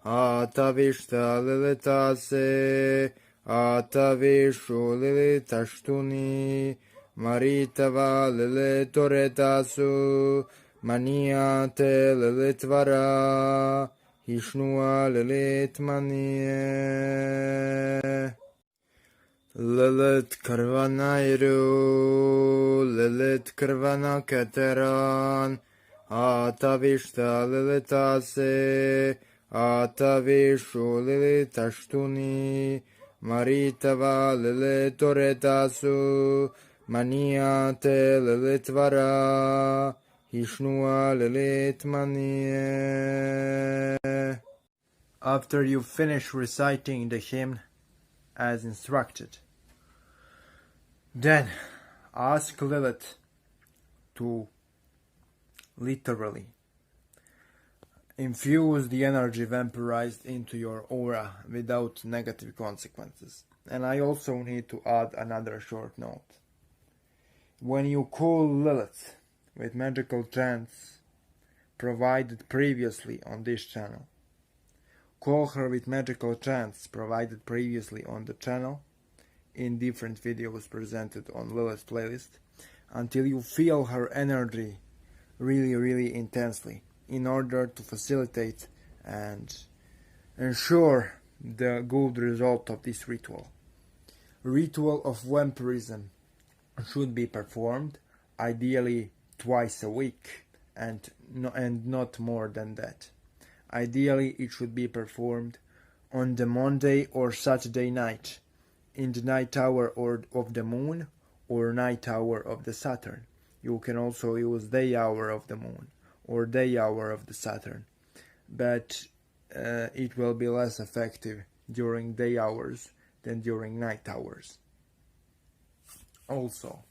Atavishta Lilith Ase, Atavishu Lilith Ashtuni, Maritava Lilith Oretasu, Maniate Lilith Vara, Hishnua Lilith Manie. Lilith Karvanairu, Lilith Karvana Keteran, Atavishta Lilith Ase, Atavishu Lilith Ashtuni, Maritava Lilith Oretasu, Maniate Lilith Vara, Hishnua Lilith Manie. After you finish reciting the hymn as instructed, then ask Lilith to literally infuse the energy vampirized into your aura without negative consequences. And I also need to add another short note. When you call Lilith with magical chants provided previously on this channel, call her with magical chants provided previously on the channel in different videos presented on Lilith playlist until you feel her energy really intensely in order to facilitate and ensure the good result of this ritual. Ritual of vampirism should be performed ideally twice a week and not more than that. Ideally, it should be performed on the Monday or Saturday night, in the night hour of the moon or night hour of the Saturn. You can also use day hour of the moon or day hour of the Saturn, but it will be less effective during day hours than during night hours. Also,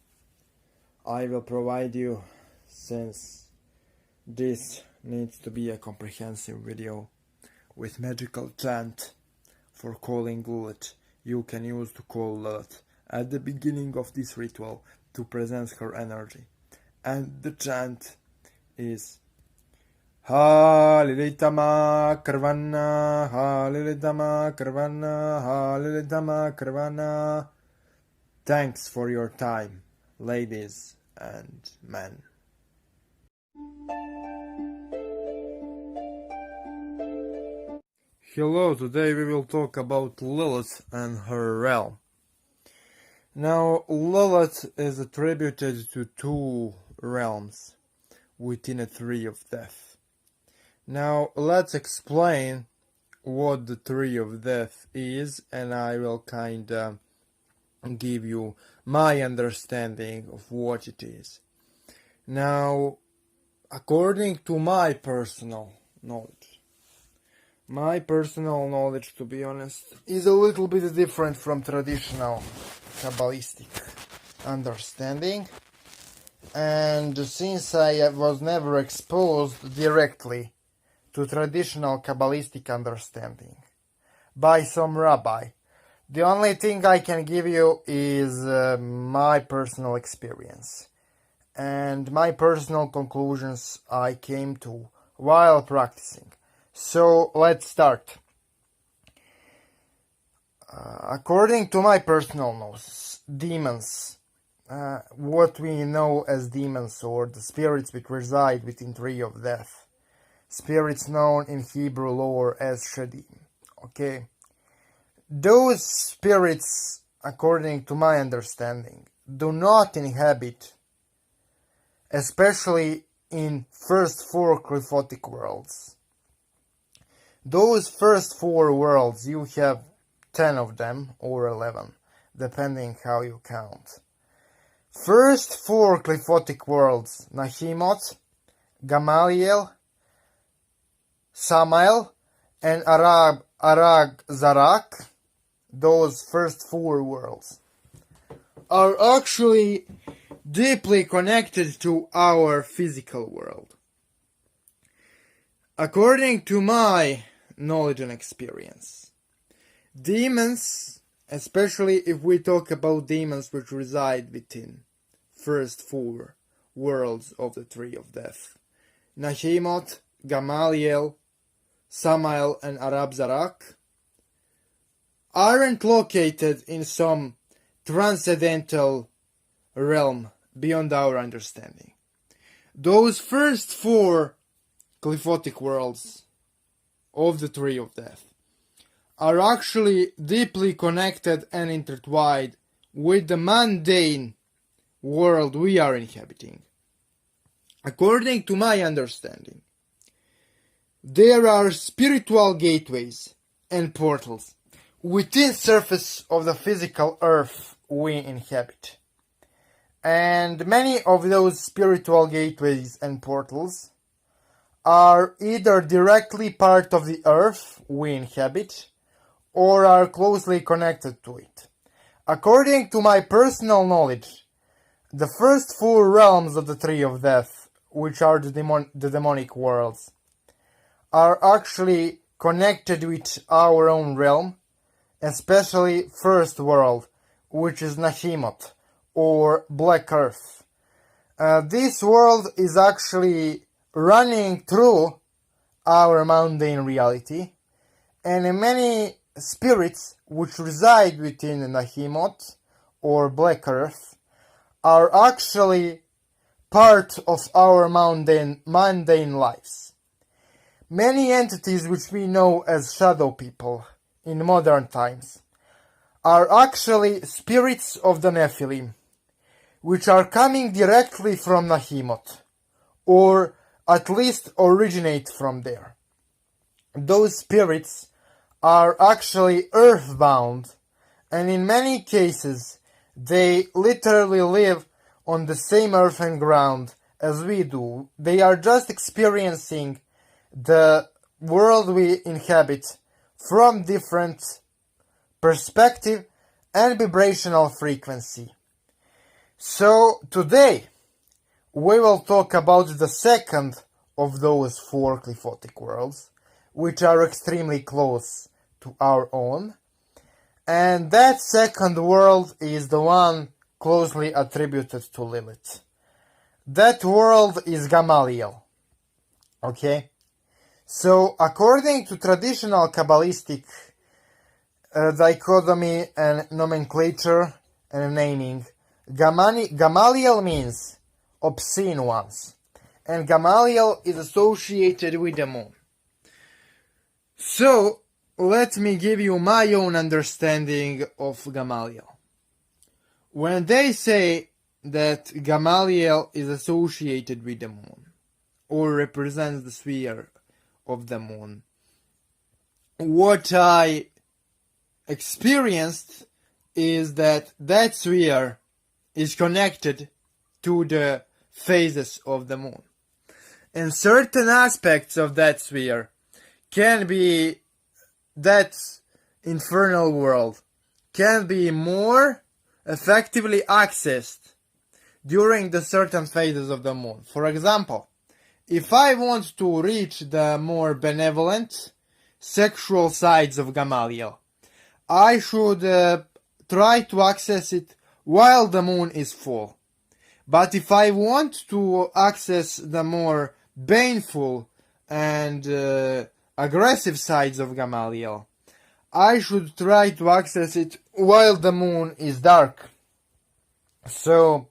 I will provide you, since this needs to be a comprehensive video with magical chant for calling Lilith, you can use to call Lilith at the beginning of this ritual to present her energy. And the chant is Ha Lilith Ama Karvana, Ha Lilith Ama Karvana, Ha Lilith Ama Karvana. Thanks for your time, ladies and men. Hello, today we will talk about Lilith and her realm. Now, Lilith is attributed to two realms within a tree of death. Now, let's explain what the tree of death is, and I will kinda give you my understanding of what it is. Now, according to my personal knowledge, to be honest, is a little bit different from traditional Kabbalistic understanding. And since I was never exposed directly to traditional Kabbalistic understanding by some rabbi, the only thing I can give you is my personal experience and my personal conclusions I came to while practicing. So let's start. According to my personal knowledge, demons, what we know as demons, or the spirits which reside within tree of death, spirits known in Hebrew lore as Shadim. Okay, those spirits, according to my understanding, do not inhabit, especially in first four qliphothic worlds. Those first four worlds, you have 10 of them, or 11, depending how you count. First four qliphothic worlds, Nahimot, Gamaliel, Samael, and Arag Zarak, those first four worlds, are actually deeply connected to our physical world. According to my knowledge and experience, demons especially if we talk about demons which reside within first 4 worlds of the Tree of Death. Nahimot, Gamaliel, Samael, and Arab-Zarak aren't located in some transcendental realm beyond our understanding. Those first 4 glyphotic worlds of the Tree of Death are actually deeply connected and intertwined with the mundane world we are inhabiting. According to my understanding, there are spiritual gateways and portals within the surface of the physical earth we inhabit. And many of those spiritual gateways and portals are either directly part of the earth we inhabit or are closely connected to it. According to my personal knowledge, the first 4 realms of the Tree of Death, which are the demonic worlds, are actually connected with our own realm, especially first world, which is Nahimot, or Black Earth. This world is actually running through our mundane reality, and many spirits which reside within Nahimot, or Black Earth, are actually part of our mundane lives. Many entities which we know as shadow people in modern times are actually spirits of the Nephilim, which are coming directly from Nahimot, or at least originate from there. Those spirits are actually earthbound, and in many cases they literally live on the same earth and ground as we do. They are just experiencing the world we inhabit from different perspective and vibrational frequency. So today we will talk about the second of those 4 glyphotic worlds, which are extremely close to our own, and that second world is the one closely attributed to Lilith. That world is Gamaliel. Okay? So, according to traditional Kabbalistic dichotomy and nomenclature and naming, Gamaliel means obscene ones, and Gamaliel is associated with the moon. So, let me give you my own understanding of Gamaliel. When they say that Gamaliel is associated with the moon, or represents the sphere of the moon, what I experienced is that that sphere is connected to the phases of the moon. And certain aspects of that sphere can be, that infernal world can be more effectively accessed during the certain phases of the moon. For example, if I want to reach the more benevolent sexual sides of Gamaliel, I should try to access it while the moon is full. But if I want to access the more baneful and aggressive sides of Gamaliel, I should try to access it while the moon is dark. So,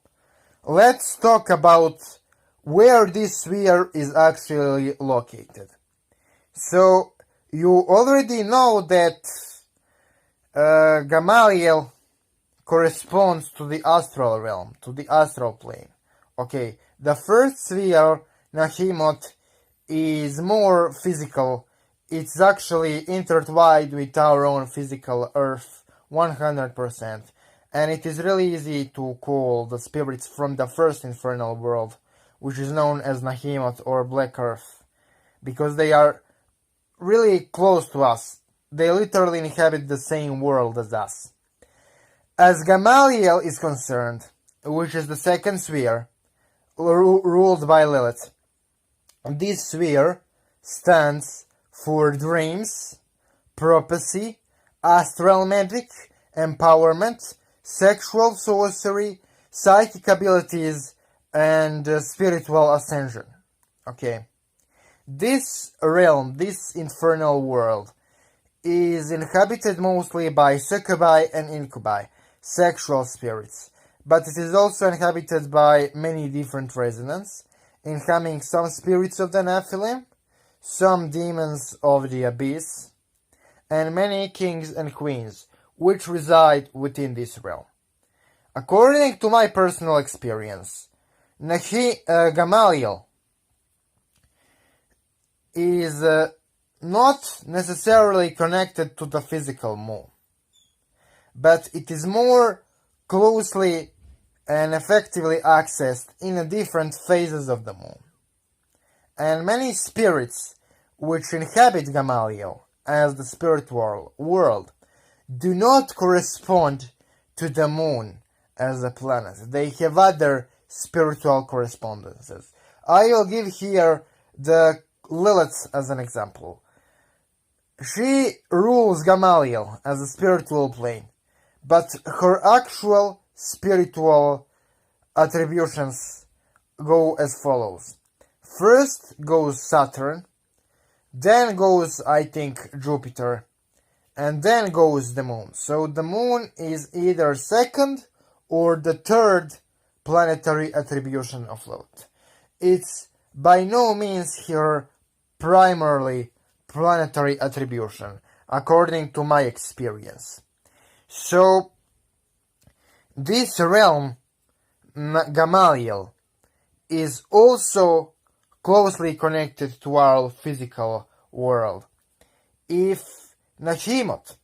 let's talk about where this sphere is actually located. So, you already know that Gamaliel corresponds to the astral realm, to the astral plane. Okay, the first sphere, Nahimot, is more physical. It's actually intertwined with our own physical earth 100%. And it is really easy to call the spirits from the first infernal world, which is known as Nahimot or Black Earth, because they are really close to us. They literally inhabit the same world as us. As Gamaliel is concerned, which is the second sphere, ruled by Lilith, this sphere stands for dreams, prophecy, astral magic, empowerment, sexual sorcery, psychic abilities, and spiritual ascension. Okay. This realm, this infernal world, is inhabited mostly by succubi and incubi, sexual spirits, but it is also inhabited by many different residents, including some spirits of the Nephilim, some demons of the abyss, and many kings and queens, which reside within this realm. According to my personal experience, Gamaliel is not necessarily connected to the physical moon, but it is more closely and effectively accessed in the different phases of the moon. And many spirits which inhabit Gamaliel as the spiritual world do not correspond to the moon as a planet. They have other spiritual correspondences. I will give here the Lilith as an example. She rules Gamaliel as a spiritual plane, but her actual spiritual attributions go as follows. First goes Saturn, then goes, I think, Jupiter, and then goes the moon. So the moon is either second or the third planetary attribution of Lilith. It's by no means her primarily planetary attribution, according to my experience. So, this realm, Gamaliel, is also closely connected to our physical world. If Nahimot,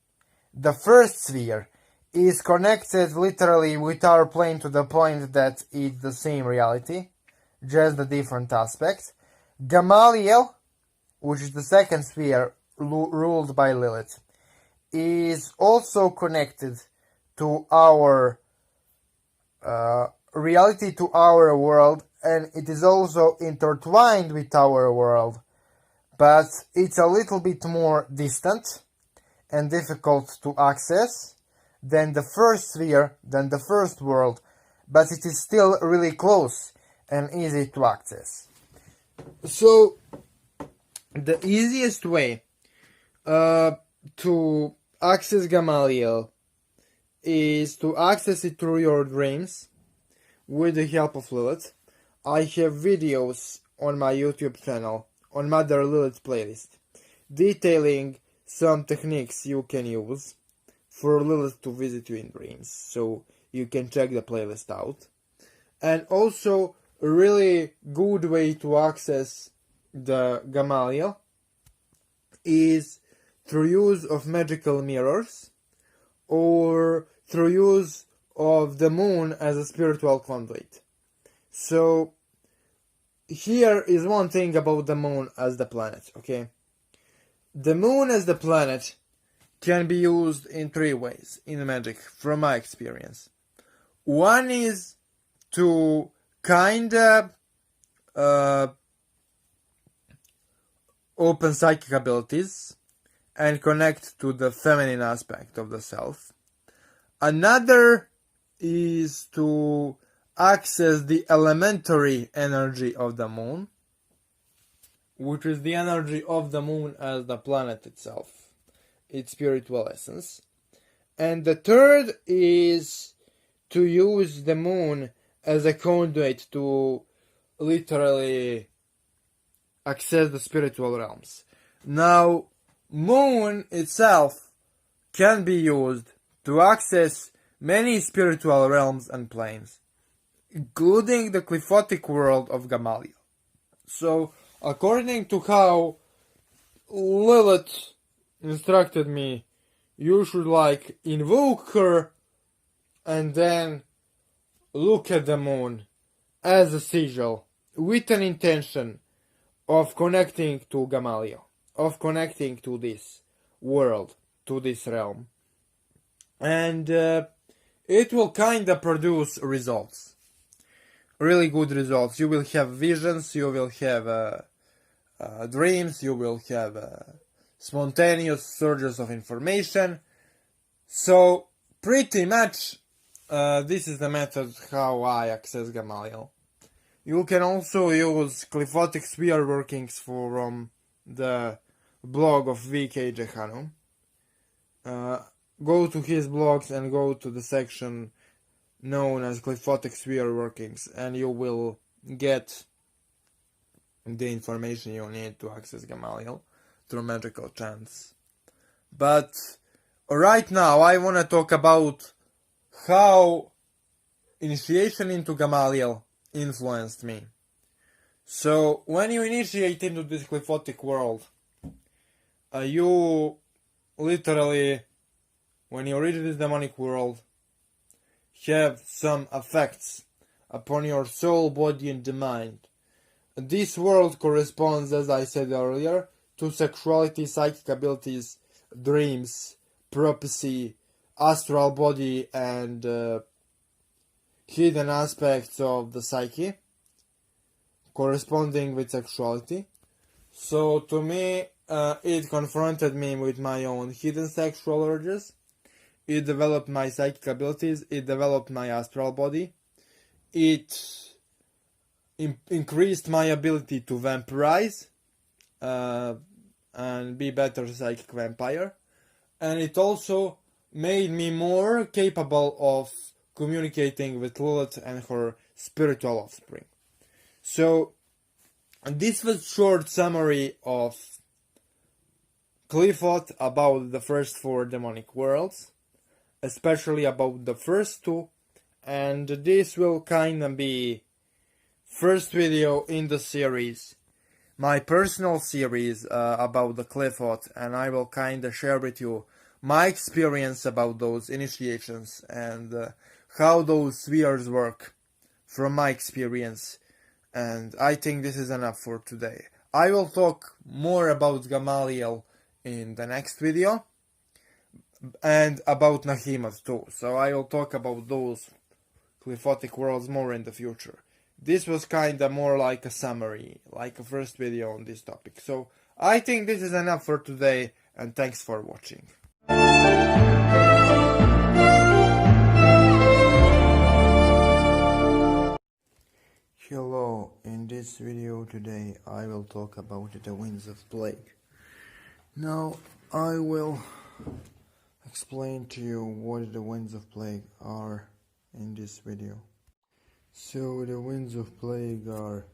the first sphere, is connected literally with our plane to the point that it's the same reality, just the different aspects, Gamaliel, which is the second sphere ruled by Lilith, is also connected to our reality, to our world, and it is also intertwined with our world, but it's a little bit more distant and difficult to access than the first sphere, than the first world, but it is still really close and easy to access. So, the easiest way to access Gamaliel is to access it through your dreams with the help of Lilith. I have videos on my YouTube channel, on Mother Lilith playlist, detailing some techniques you can use for Lilith to visit you in dreams, so you can check the playlist out. And also, a really good way to access the Gamaliel is through use of magical mirrors or through use of the moon as a spiritual conduit. So here is one thing about the moon as the planet, okay? The moon as the planet can be used in three ways in magic, from my experience. One is to kinda open psychic abilities and connect to the feminine aspect of the self. Another is to access the elementary energy of the moon, which is the energy of the moon as the planet itself, its spiritual essence. And the third is to use the moon as a conduit to literally access the spiritual realms. Now, moon itself can be used to access many spiritual realms and planes, including the cliphotic world of Gamaliel. So, according to how Lilith instructed me, you should invoke her and then look at the moon as a sigil with an intention of connecting to Gamaliel, of connecting to this world, to this realm. And it will kinda produce results. Really good results. You will have visions, you will have dreams, you will have spontaneous surges of information. So, pretty much this is the method how I access Gamaliel. You can also use Glyphotic sphere workings from the blog of VK Jehanu. Go to his blogs and go to the section known as Glyphotic sphere workings, and you will get the information you need to access Gamaliel through magical chants. But right now I want to talk about how initiation into Gamaliel influenced me. So when you initiate into this Glyphotic world, you literally, when you reach this demonic world, have some effects upon your soul, body, and the mind. This world corresponds, as I said earlier, to sexuality, psychic abilities, dreams, prophecy, astral body, and hidden aspects of the psyche, corresponding with sexuality. So to me, it confronted me with my own hidden sexual urges. It developed my psychic abilities. It developed my astral body. It increased my ability to vampirize and be better psychic vampire. And it also made me more capable of communicating with Lilith and her spiritual offspring. So this was a short summary of Qliphoth about the first 4 demonic worlds, especially about the first 2, and this will kinda be first video in the series, my personal series about the Qliphoth, and I will kinda share with you my experience about those initiations and how those spheres work from my experience. And I think this is enough for today. I will talk more about Gamaliel in the next video and about Nahemoth too. So I will talk about those Qliphotic worlds more in the future. This was kinda more like a summary, like a first video on this topic. So I think this is enough for today, and thanks for watching. Hello, in this video today I will talk about the winds of plague. Now I will explain to you what the winds of plague are in this video. So the winds of plague are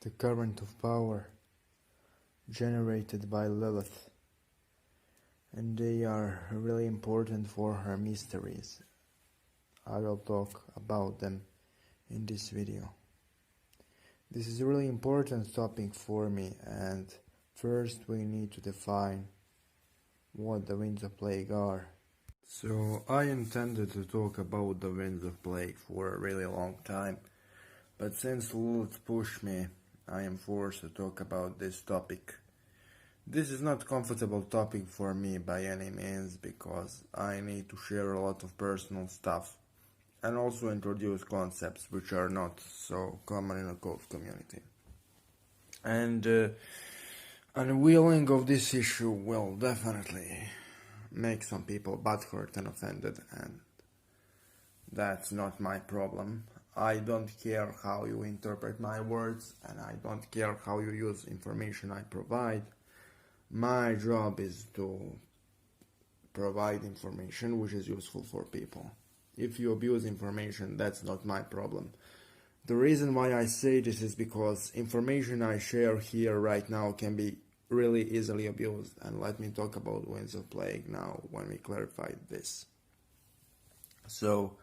the current of power generated by Lilith, and they are really important for her mysteries. I will talk about them in this video. This is a really important topic for me, and first we need to define what the winds of plague are. So I intended to talk about the winds of plague for a really long time, but since Lilith pushed me, I am forced to talk about this topic. This is not a comfortable topic for me by any means, because I need to share a lot of personal stuff and also introduce concepts which are not so common in the cult community. And unveiling of this issue will definitely make some people butthurt and offended, and that's not my problem. I don't care how you interpret my words, and I don't care how you use information I provide. My job is to provide information which is useful for people. If you abuse information, that's not my problem. The reason why I say this is because information I share here right now can be really easily abused, and let me talk about winds of plague now when we clarify this. So,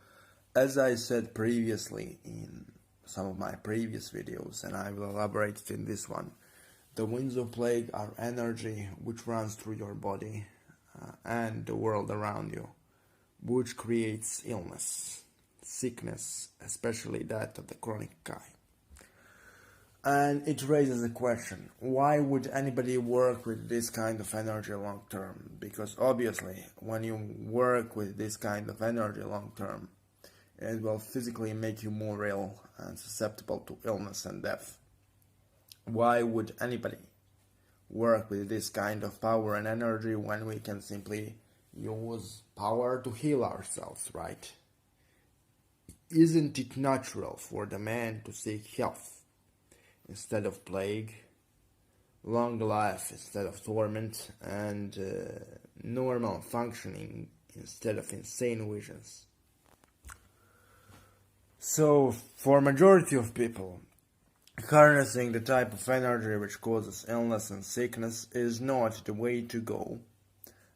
as I said previously in some of my previous videos, and I will elaborate in this one, the winds of plague are energy which runs through your body and the world around you, which creates illness, sickness, especially that of the chronic kind. And it raises a question, why would anybody work with this kind of energy long term? Because obviously, when you work with this kind of energy long term, it will physically make you more ill and susceptible to illness and death. Why would anybody work with this kind of power and energy when we can simply use power to heal ourselves, right? Isn't it natural for the man to seek health instead of plague, long life instead of torment, and normal functioning instead of insane visions? So, for majority of people, harnessing the type of energy which causes illness and sickness is not the way to go.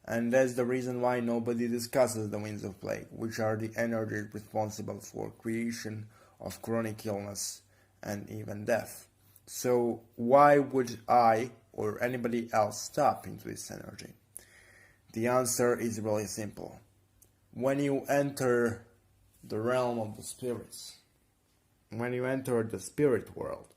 And that's the reason why nobody discusses the winds of plague, which are the energies responsible for creation of chronic illness and even death. So why would I or anybody else tap into this energy? The answer is really simple. When you enter the realm of the spirits, when you enter the spirit world,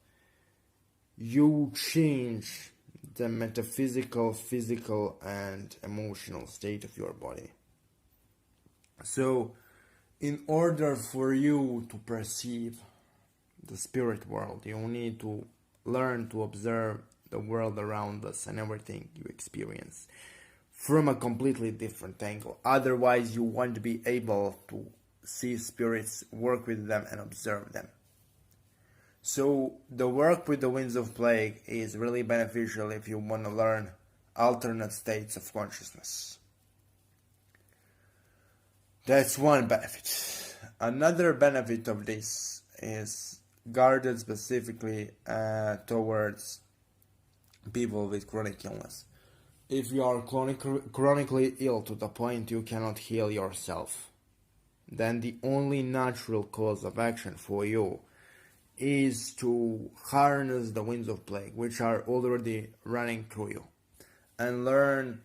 you change the metaphysical, physical, and emotional state of your body. So, in order for you to perceive the spirit world, you need to learn to observe the world around us and everything you experience from a completely different angle. Otherwise, you won't be able to see spirits, work with them, and observe them. So the work with the winds of plague is really beneficial if you want to learn alternate states of consciousness. That's one benefit. Another benefit of this is guarded specifically towards people with chronic illness. If you are chronically ill to the point you cannot heal yourself, then the only natural course of action for you is to harness the winds of plague, which are already running through you, and learn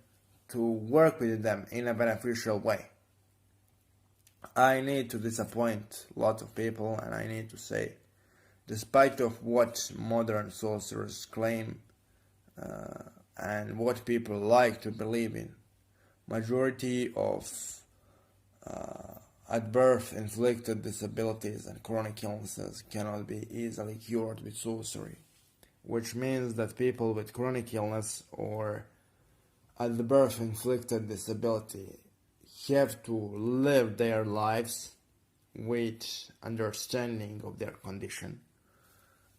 to work with them in a beneficial way. I need to disappoint a lot of people, and I need to say, despite of what modern sorcerers claim and what people like to believe in, majority of at birth inflicted disabilities and chronic illnesses cannot be easily cured with sorcery, which means that people with chronic illness or at the birth inflicted disability have to live their lives with understanding of their condition,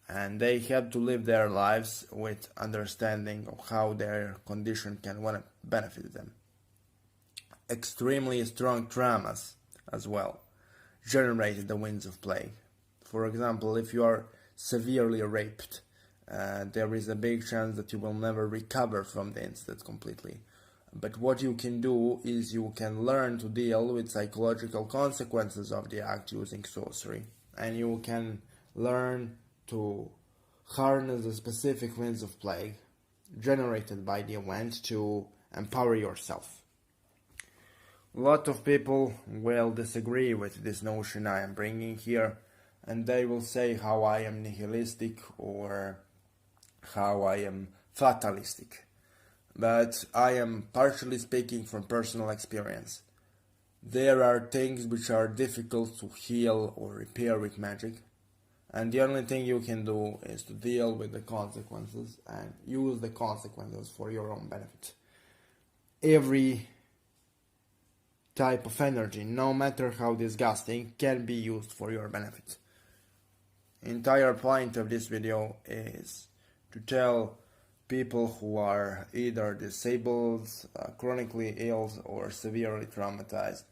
and they have to live their lives with understanding of how their condition can benefit them. Extremely strong traumas as well generated the winds of plague. For example, if you are severely raped, there is a big chance that you will never recover from the incident completely. But what you can do is you can learn to deal with psychological consequences of the act using sorcery, and you can learn to harness the specific winds of plague generated by the event to empower yourself. A lot of people will disagree with this notion I am bringing here, and they will say how I am nihilistic or how I am fatalistic. But I am partially speaking from personal experience. There are things which are difficult to heal or repair with magic, and the only thing you can do is to deal with the consequences and use the consequences for your own benefit. Every type of energy, no matter how disgusting, can be used for your benefit. Entire point of this video is to tell people who are either disabled, chronically ill, or severely traumatized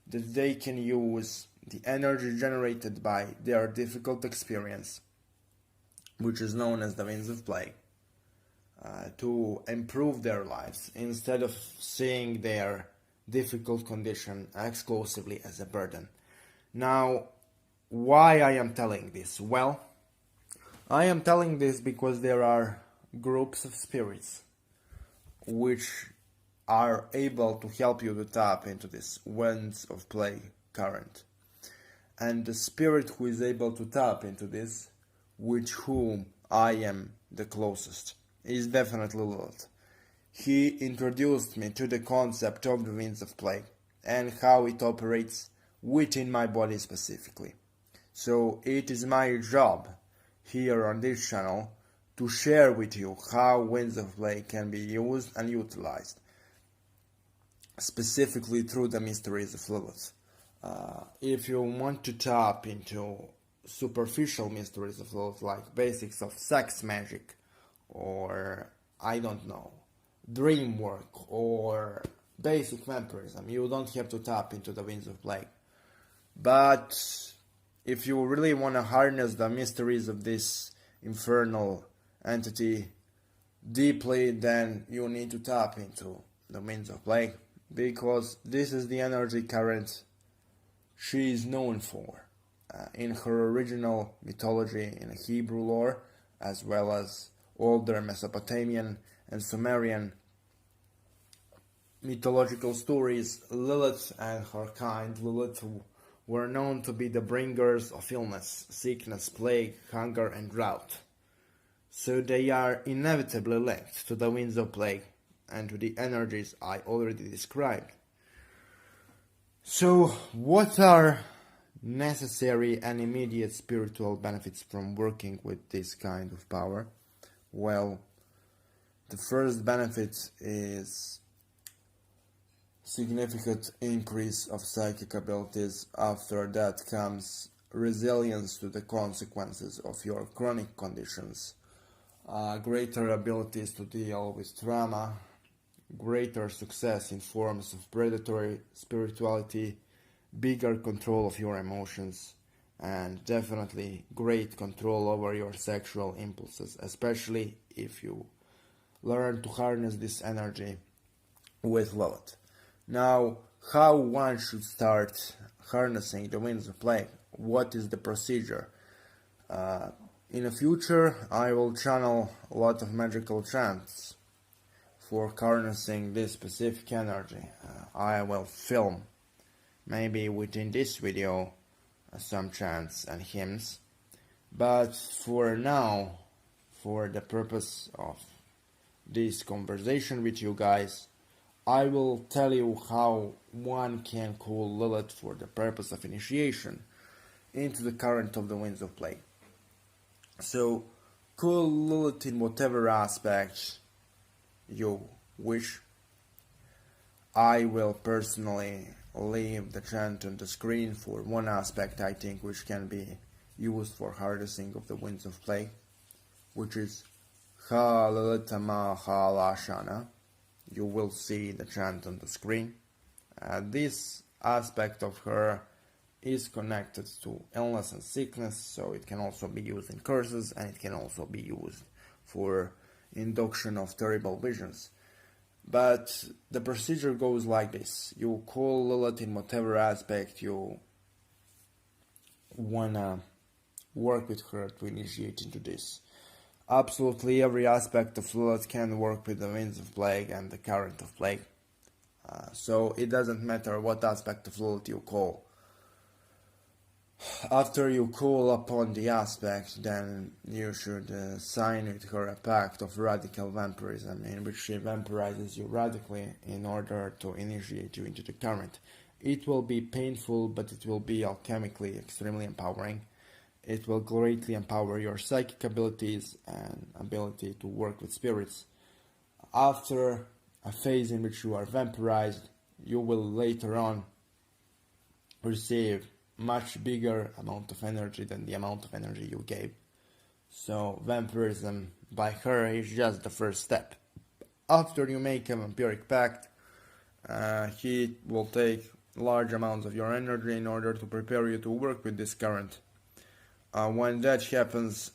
that they can use the energy generated by their difficult experience, which is known as the winds of plague, to improve their lives instead of seeing their difficult condition exclusively as a burden. Now, why I am telling this? Well, I am telling this because there are groups of spirits which are able to help you to tap into this winds of plague current. And the spirit who is able to tap into this, with whom I am the closest, is definitely Lilith. He introduced me to the concept of the winds of plague and how it operates within my body specifically. So it is my job here on this channel to share with you how winds of plague can be used and utilized. specifically through the mysteries of Lilith. If you want to tap into superficial mysteries of Lilith, like basics of sex magic, or I don't know, dream work, or basic vampirism, you don't have to tap into the winds of plague. But if you really want to harness the mysteries of this infernal entity deeply, then you need to tap into the winds of plague, because this is the energy current she is known for in her original mythology in Hebrew lore, as well as older Mesopotamian and Sumerian mythological stories. Lilith and her kind, Lilith, were known to be the bringers of illness, sickness, plague, hunger, and drought. So they are inevitably linked to the winds of plague and to the energies I already described. So, what are necessary and immediate spiritual benefits from working with this kind of power? Well, the first benefit is significant increase of psychic abilities. After that comes resilience to the consequences of your chronic conditions, greater abilities to deal with trauma, greater success in forms of predatory spirituality, bigger control of your emotions, and definitely great control over your sexual impulses, especially if you learn to harness this energy with Lilith. Now, how one should start harnessing the winds of plague? What is the procedure? In the future, I will channel a lot of magical chants for harnessing this specific energy. I will film, maybe within this video, some chants and hymns. But for now, for the purpose of this conversation with you guys, I will tell you how one can call Lilith for the purpose of initiation into the current of the winds of plague. So, call Lilith in whatever aspect you wish. I will personally leave the chant on the screen for one aspect I think which can be used for harnessing of the winds of plague, which is Lilith Ama Ban. You will see the chant on the screen. This aspect of her is connected to illness and sickness, so it can also be used in curses, and it can also be used for induction of terrible visions. But the procedure goes like this. You call Lilith in whatever aspect you wanna work with her to initiate into this. Absolutely every aspect of Lilith can work with the winds of plague and the current of plague. So it doesn't matter what aspect of Lilith you call. After you call upon the aspect, then you should sign with her a pact of radical vampirism, in which she vampirizes you radically in order to initiate you into the current. It will be painful, but it will be alchemically extremely empowering. It will greatly empower your psychic abilities and ability to work with spirits. After a phase in which you are vampirized, you will later on receive much bigger amount of energy than the amount of energy you gave. So vampirism by her is just the first step. After you make a vampiric pact, he will take large amounts of your energy in order to prepare you to work with this current. When that happens,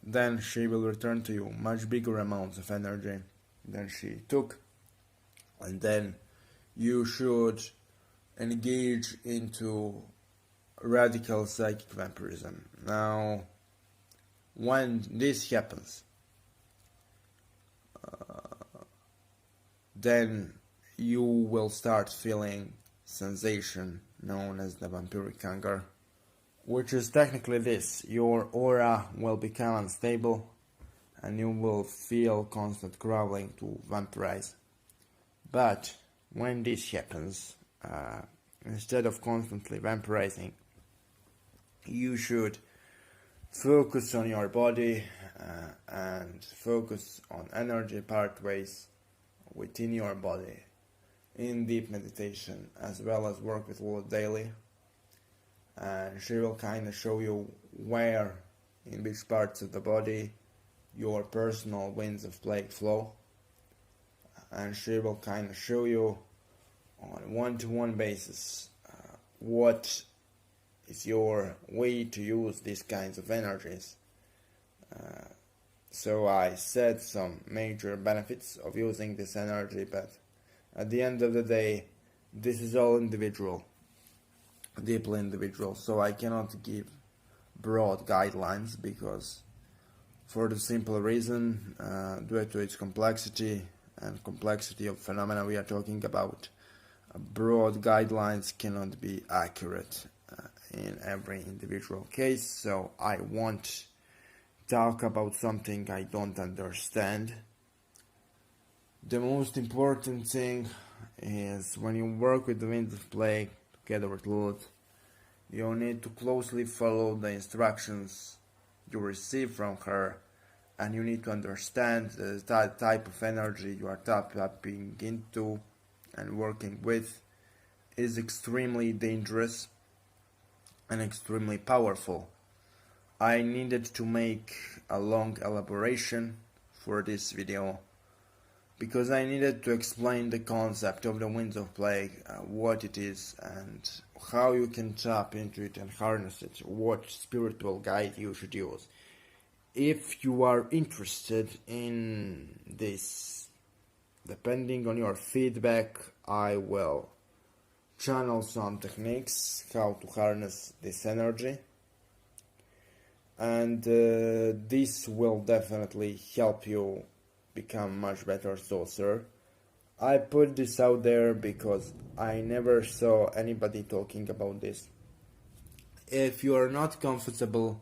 then she will return to you much bigger amounts of energy than she took, and then you should engage into radical psychic vampirism. Now, when this happens, then you will start feeling sensation known as the vampiric hunger, which is technically this: your aura will become unstable and you will feel constant craving to vampirize. But when this happens, instead of constantly vampirizing, you should focus on your body and focus on energy pathways within your body in deep meditation, as well as work with Lilith daily. And she will kind of show you where, in which parts of the body, your personal winds of plague flow. And she will kind of show you on a one-to-one basis what is your way to use these kinds of energies. So I said some major benefits of using this energy, but at the end of the day, this is all individual, deeply individual, so I cannot give broad guidelines, because for the simple reason, due to its complexity and complexity of phenomena we are talking about, broad guidelines cannot be accurate in every individual case. So I won't talk about something I don't understand. The most important thing is, when you work with the winds of plague together with Lilith, you need to closely follow the instructions you receive from her, and you need to understand the type of energy you are tapping into and working with is extremely dangerous and extremely powerful. I needed to make a long elaboration for this video, because I needed to explain the concept of the winds of plague, what it is and how you can tap into it and harness it, what spiritual guide you should use. If you are interested in this, depending on your feedback, I will channel some techniques how to harness this energy, and this will definitely help you become much better sorcerer. I put this out there because I never saw anybody talking about this. If you are not comfortable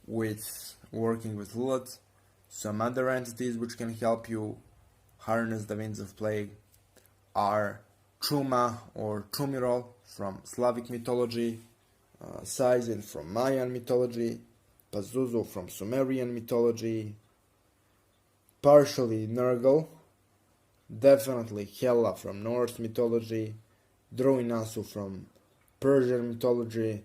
with working with Lilith, some other entities which can help you harness the winds of plague are Truma or Trumirol from Slavic mythology, Saizen from Mayan mythology, Pazuzu from Sumerian mythology, partially Nurgle, definitely Hela from Norse mythology, Nasu from Persian mythology,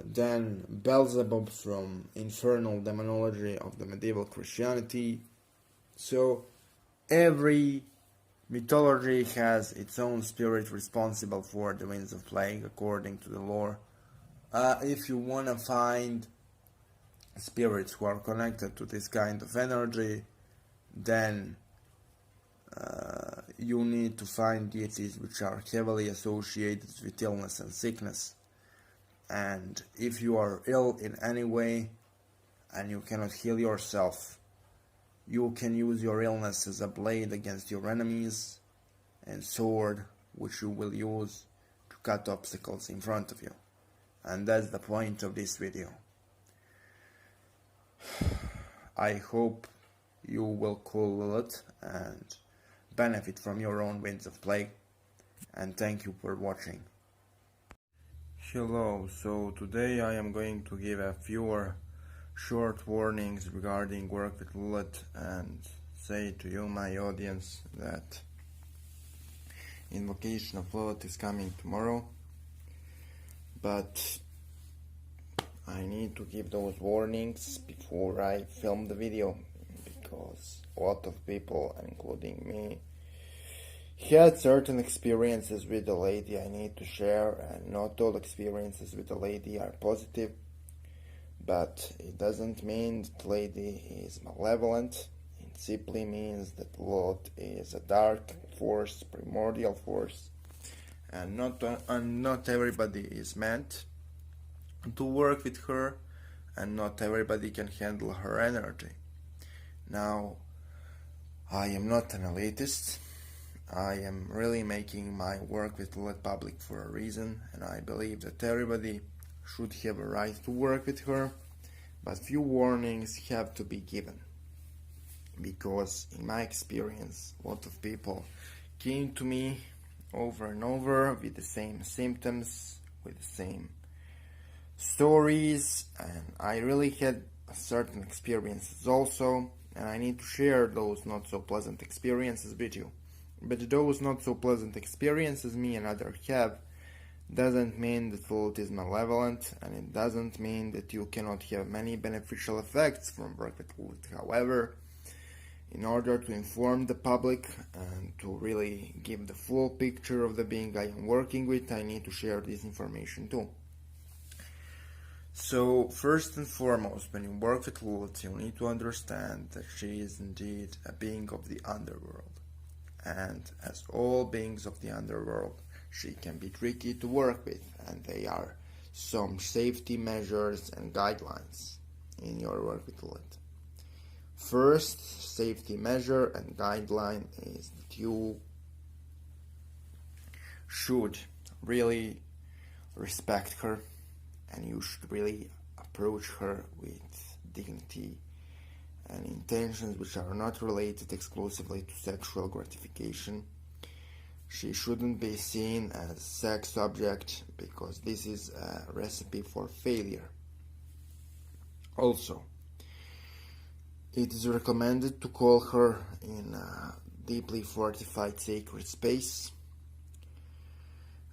then Beelzebub from infernal demonology of the medieval Christianity. So every mythology has its own spirit responsible for the winds of plague according to the lore. If you want to find spirits who are connected to this kind of energy, then you need to find deities which are heavily associated with illness and sickness. And if you are ill in any way and you cannot heal yourself, you can use your illness as a blade against your enemies, and sword which you will use to cut obstacles in front of you. And that's the point of this video. I hope you will call Lilith and benefit from your own winds of plague, and thank you for watching. Hello, so today I am going to give a few short warnings regarding work with Lilith, and say to you, my audience, that Invocation of Lilith is coming tomorrow, but I need to give those warnings before I film the video, because a lot of people, including me, had certain experiences with the lady I need to share, and not all experiences with the lady are positive, but it doesn't mean that the lady is malevolent. It simply means that Lilith is a dark force, primordial force, and not everybody is meant to work with her, and not everybody can handle her energy. Now, I am not an elitist. I am really making my work with Lilith public for a reason, and I believe that everybody should have a right to work with her, but few warnings have to be given, because in my experience, a lot of people came to me over and over with the same symptoms, with the same stories, and I really had certain experiences also, and I need to share those not so pleasant experiences with you. But those not so pleasant experiences me and others have doesn't mean that Lilith is malevolent, and it doesn't mean that you cannot have many beneficial effects from work with Lilith. However, in order to inform the public and to really give the full picture of the being I am working with, I need to share this information too. So, first and foremost, when you work with Lilith, you need to understand that she is indeed a being of the underworld. And as all beings of the underworld, she can be tricky to work with, and there are some safety measures and guidelines in your work with Lilith. First safety measure and guideline is that you should really respect her, and you should really approach her with dignity and intentions which are not related exclusively to sexual gratification. She shouldn't be seen as a sex object, because this is a recipe for failure. Also, it is recommended to call her in a deeply fortified sacred space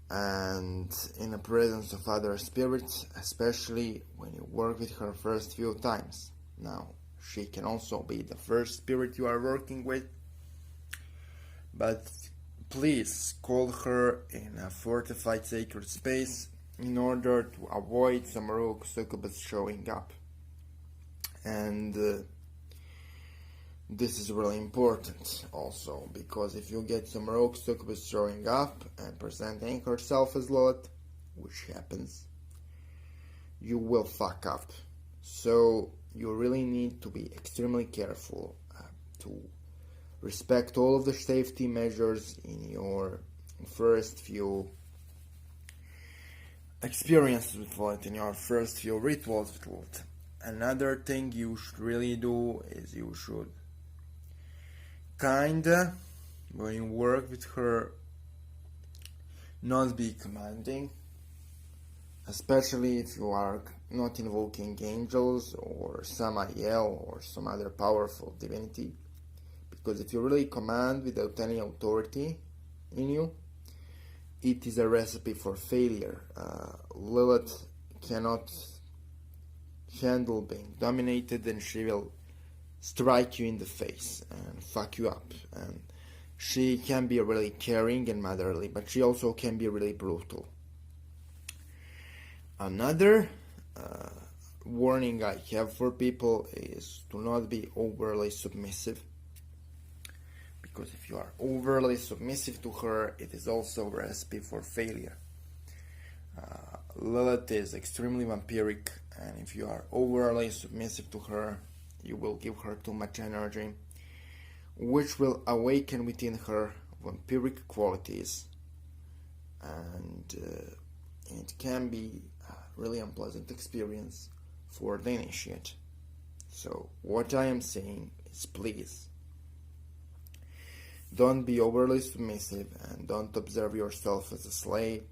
and in the presence of other spirits, especially when you work with her first few times. Now, she can also be the first spirit you are working with, but please call her in a fortified sacred space in order to avoid some rogue succubus showing up. And this is really important also, because if you get some rogue succubus showing up and presenting herself as Lilith, which happens, you will fuck up. So you really need to be extremely careful to respect all of the safety measures in your first few experiences with Lilith, in your first few rituals with Lilith. Another thing you should really do is you should kinda, when you work with her, not be commanding, especially if you are not invoking angels or Samael or some other powerful divinity. Because if you really command without any authority in you, it is a recipe for failure. Lilith cannot handle being dominated, and she will strike you in the face and fuck you up. And she can be really caring and motherly, but she also can be really brutal. Another warning I have for people is to not be overly submissive. Because if you are overly submissive to her, it is also a recipe for failure. Lilith is extremely vampiric, and if you are overly submissive to her, you will give her too much energy, which will awaken within her vampiric qualities, and it can be a really unpleasant experience for the initiate. So what I am saying is, please don't be overly submissive, and don't observe yourself as a slave,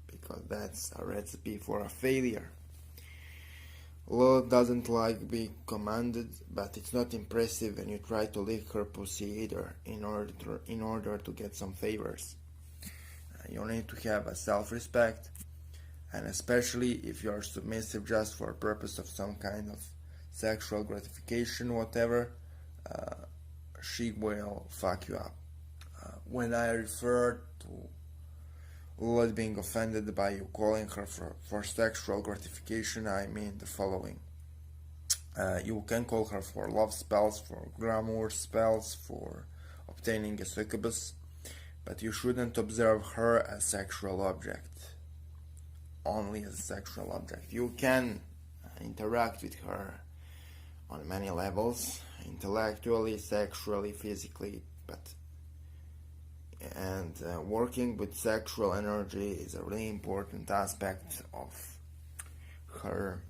because that's a recipe for a failure. Lilith doesn't like being commanded, but it's not impressive when you try to lick her pussy either, in order to get some favors. You need to have a self-respect, and especially if you are submissive just for purpose of some kind of sexual gratification, whatever, she will fuck you up. When I refer to Lilith being offended by you calling her for sexual gratification, I mean the following. You can call her for love spells, for glamour spells, for obtaining a succubus, but you shouldn't observe her as a sexual object, only as a sexual object. You can interact with her on many levels, intellectually, sexually, physically, and working with sexual energy is a really important aspect of her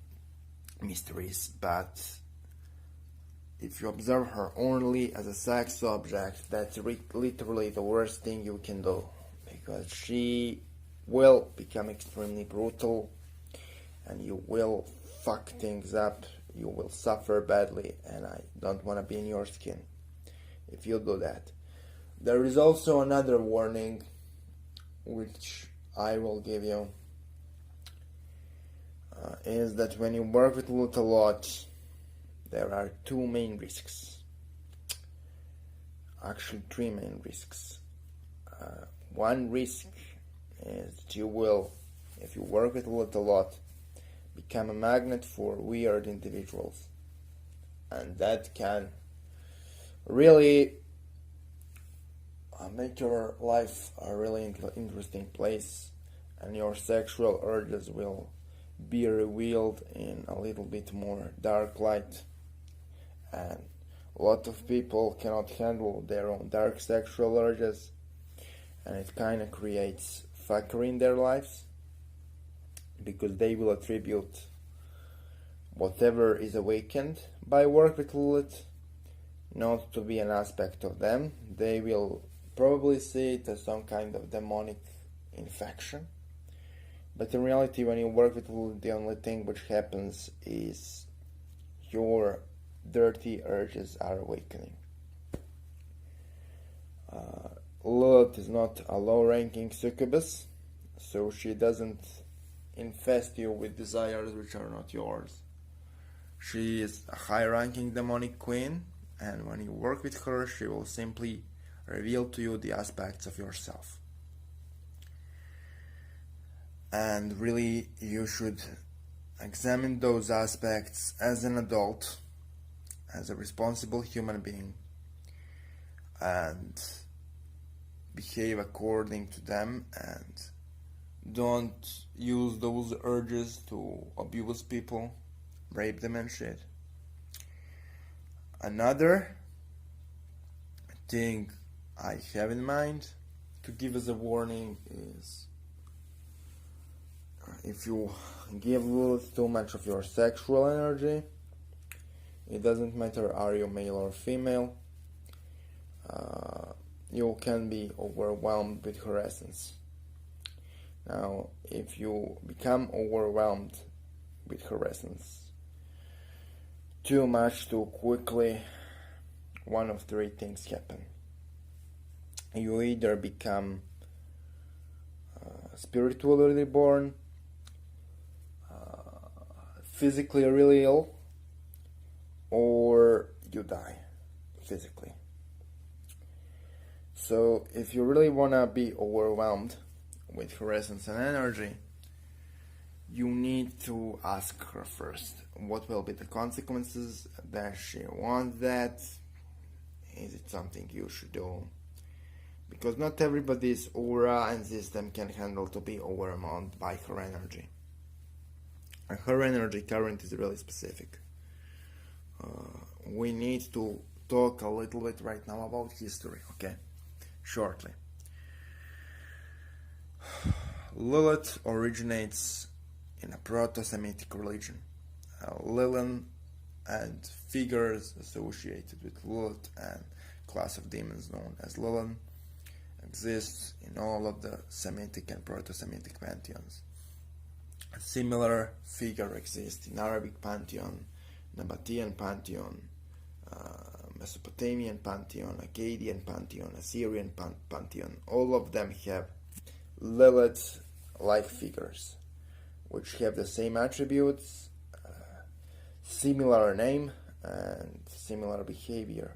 mysteries. But if you observe her only as a sex object, that's literally the worst thing you can do, because she will become extremely brutal, and you will fuck things up. You will suffer badly, and I don't want to be in your skin if you do that. There is also another warning which I will give you, is that when you work with Lilith a lot, there are two main risks. Actually, three main risks. One risk is that you will, if you work with Lilith a lot, become a magnet for weird individuals. And that can really make your life a really interesting place, and your sexual urges will be revealed in a little bit more dark light. And a lot of people cannot handle their own dark sexual urges, and it kind of creates fuckery in their lives, because they will attribute whatever is awakened by work with Lilith not to be an aspect of them. They will probably see it as some kind of demonic infection. But in reality, when you work with Lilith, the only thing which happens is your dirty urges are awakening. Lilith is not a low-ranking succubus, so she doesn't infest you with desires which are not yours. She is a high-ranking demonic queen, and when you work with her, she will simply reveal to you the aspects of yourself. And really, you should examine those aspects as an adult, as a responsible human being, and behave according to them, and don't use those urges to abuse people, rape them and shit. Another thing I have in mind to give as a warning is, if you give Lilith too much of your sexual energy, it doesn't matter are you male or female, you can be overwhelmed with her essence. Now, if you become overwhelmed with her essence too much, too quickly, one of three things happen. You either become spiritually reborn, physically really ill, or you die physically. So if you really want to be overwhelmed with her essence and energy, you need to ask her first, what will be the consequences? Does she want that? Is it something you should do? Because not everybody's aura and system can handle to be overwhelmed by her energy. And her energy current is really specific. We need to talk a little bit right now about history, okay? Shortly. Lilith originates in a proto-Semitic religion. Lilith and figures associated with Lilith and class of demons known as Lilith exists in all of the Semitic and proto-Semitic pantheons. A similar figure exists in Arabic pantheon, Nabatean pantheon, Mesopotamian pantheon, Akkadian pantheon, Assyrian pantheon. All of them have Lilith-like figures, which have the same attributes, similar name, and similar behavior.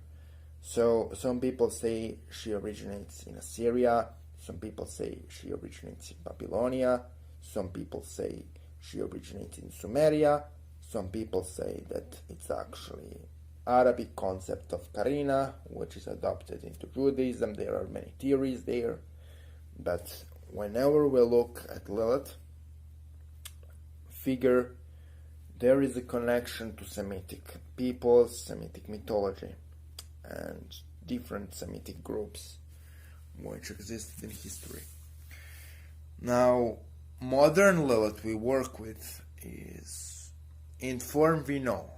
So some people say she originates in Assyria, some people say she originates in Babylonia, some people say she originates in Sumeria, some people say that it's actually Arabic concept of Karina, which is adopted into Judaism. There are many theories there, but whenever we look at Lilith figure, there is a connection to Semitic peoples, Semitic mythology, and different Semitic groups which existed in history. Now, modern Lilith we work with is, in form we know,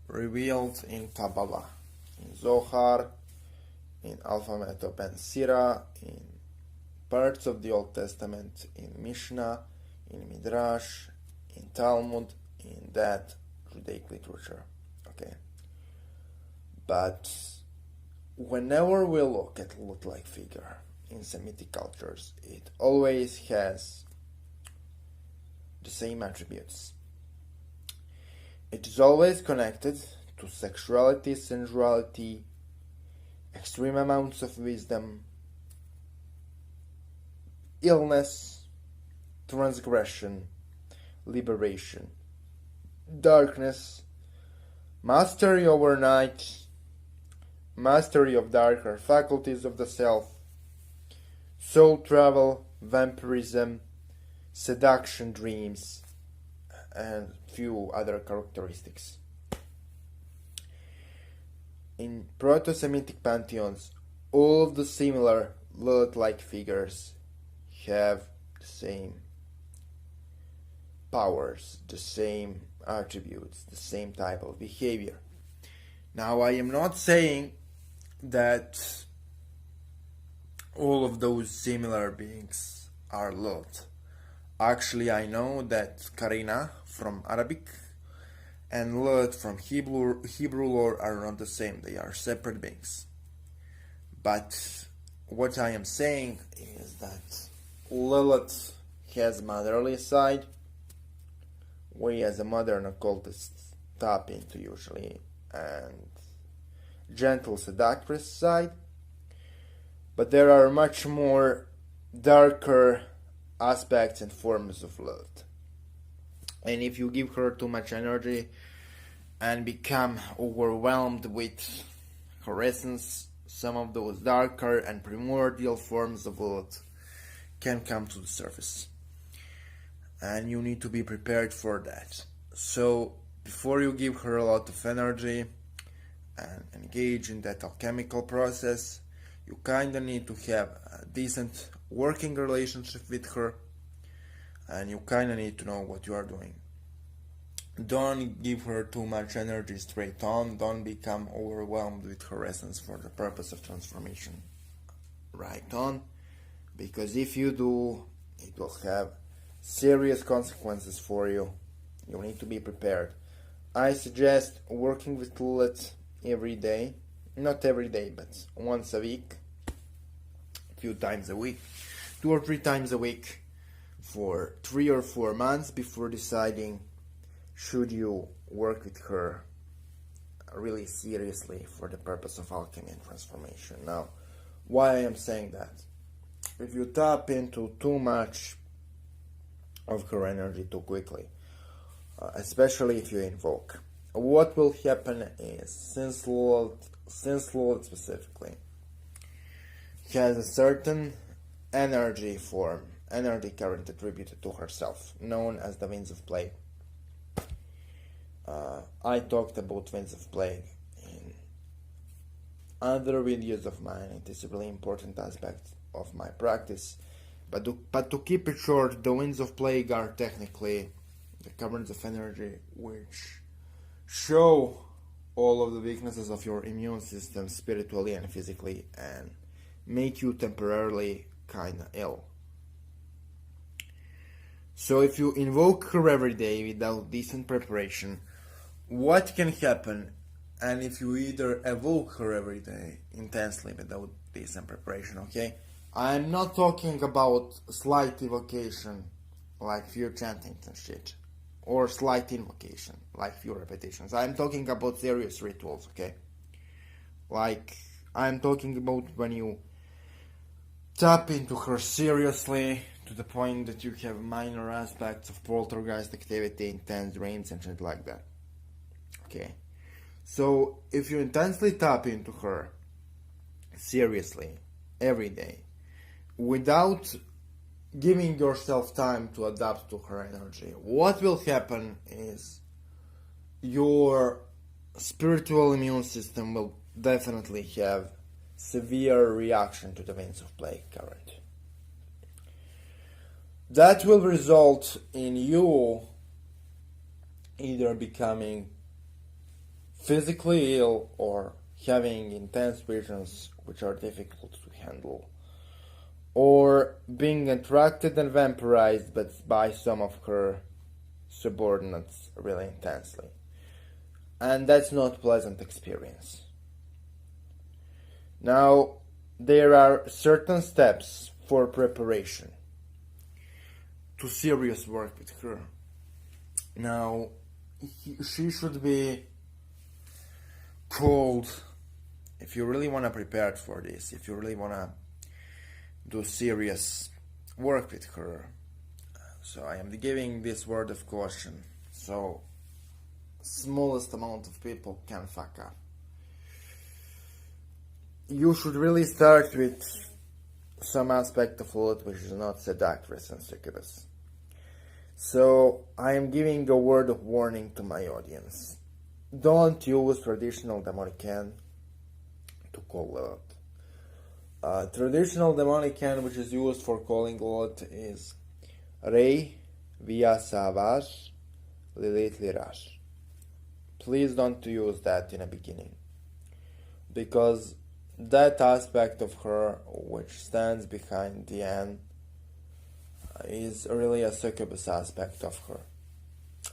revealed in Kabbalah, in Zohar, in Alphabet of Ben Sira, in parts of the Old Testament, in Mishnah, in Midrash, in Talmud, in that Judaic literature. Okay, but whenever we look at Lilith-like figure in Semitic cultures, it always has the same attributes. It is always connected to sexuality, sensuality, extreme amounts of wisdom, illness, transgression, liberation, darkness, mastery over night, mastery of darker faculties of the self, soul travel, vampirism, seduction, dreams, and few other characteristics. In Proto-Semitic pantheons, all of the similar Lilith-like figures have the same powers, the same attributes, the same type of behavior. Now, I am not saying that all of those similar beings are Lilith. Actually, I know that Karina from Arabic and Lilith from Hebrew lore are not the same. They are separate beings. But what I am saying is that Lilith has motherly side, we as a modern occultists tap into usually, and gentle seductress side. But there are much more darker aspects and forms of Lilith. And if you give her too much energy and become overwhelmed with her essence, some of those darker and primordial forms of Lilith can come to the surface. And you need to be prepared for that. So, before you give her a lot of energy and engage in that alchemical process, you kinda need to have a decent working relationship with her, and you kinda need to know what you are doing. Don't give her too much energy straight on, don't become overwhelmed with her essence for the purpose of transformation right on, because if you do, it will have serious consequences for you. You need to be prepared. I suggest working with Lilith every day, not every day, but once a week, a few times a week, 2 or 3 times a week for 3 or 4 months before deciding should you work with her really seriously for the purpose of alchemy and transformation. Now, why I am saying that? If you tap into too much of her energy too quickly, especially if you invoke, what will happen is, since Lilith specifically has a certain energy form, energy current attributed to herself, known as the winds of plague. I talked about winds of plague in other videos of mine. It is a really important aspect of my practice. But to keep it short, the winds of plague are technically the currents of energy which show all of the weaknesses of your immune system spiritually and physically and make you temporarily kinda ill. So if you invoke her every day without decent preparation, what can happen? And if you either evoke her every day intensely without decent preparation, okay? I'm not talking about slight evocation, like few chantings and shit, or slight invocation, like few repetitions. I'm talking about serious rituals, okay? Like, I'm talking about when you tap into her seriously to the point that you have minor aspects of poltergeist activity, intense dreams and shit like that. Okay? So, if you intensely tap into her seriously every day, without giving yourself time to adapt to her energy, what will happen is your spiritual immune system will definitely have severe reaction to the winds of plague current. That will result in you either becoming physically ill or having intense visions which are difficult to handle, or being attracted and vampirized but by some of her subordinates really intensely. And that's not a pleasant experience. Now, there are certain steps for preparation to serious work with her. Now, she should be called, if you really want to prepare for this, if you really want to do serious work with her. So I am giving this word of caution, so smallest amount of people can fuck up. You should really start with some aspect of Lilith which is not seductress and succubus. So I am giving a word of warning to my audience. Don't use traditional demonic can to call Lilith. Traditional demonic can which is used for calling Lilith is Rei via Savage Lilith Lirash. Please don't use that in the beginning, because that aspect of her which stands behind Niane is really a succubus aspect of her,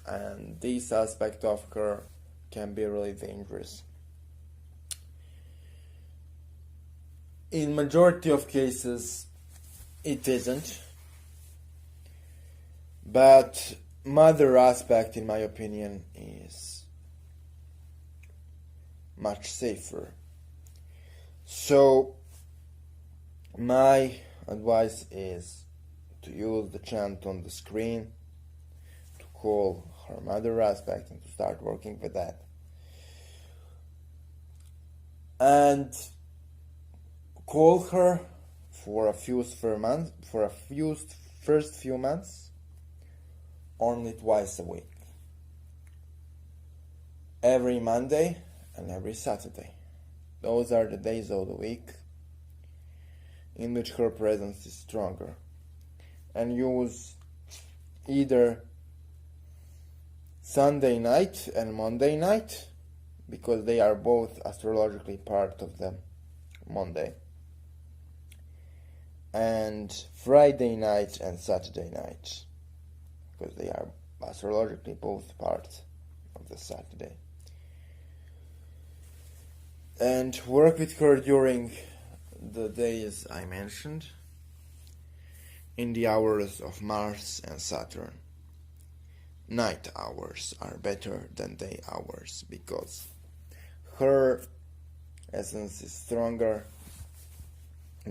and this aspect of her can be really dangerous. In majority of cases it isn't, but mother aspect, in my opinion, is much safer. So my advice is to use the chant on the screen to call her mother aspect and to start working with that. And call her for first few months only twice a week. Every Monday and every Saturday. Those are the days of the week in which her presence is stronger. And use either Sunday night and Monday night, because they are both astrologically part of the Monday, and Friday night and Saturday night, because they are astrologically both part of the Saturday. And work with her during the days I mentioned, in the hours of Mars and Saturn. Night hours are better than day hours, because her essence is stronger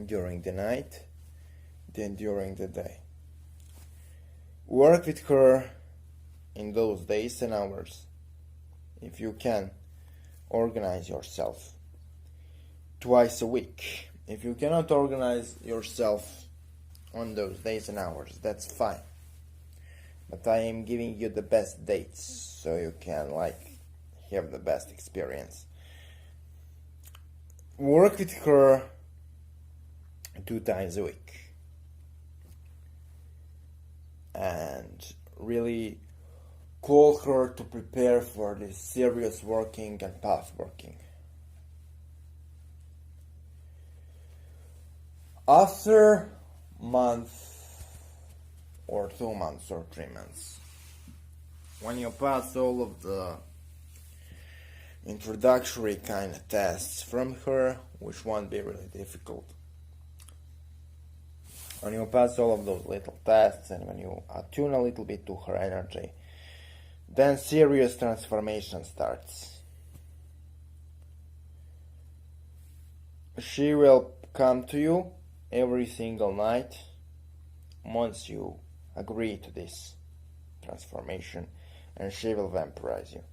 during the night than during the day. Work with her in those days and hours. If you can, organize yourself twice a week. If you cannot organize yourself on those days and hours, that's fine. But I am giving you the best dates so you can have the best experience. Work with her 2 times a week. And really call her to prepare for this serious working and path working. After month or 2 months or 3 months, when you pass all of the introductory kind of tests from her, which won't be really difficult, when you pass all of those little tests and when you attune a little bit to her energy, then serious transformation starts. She will come to you every single night once you agree to this transformation, and she will vampirize you.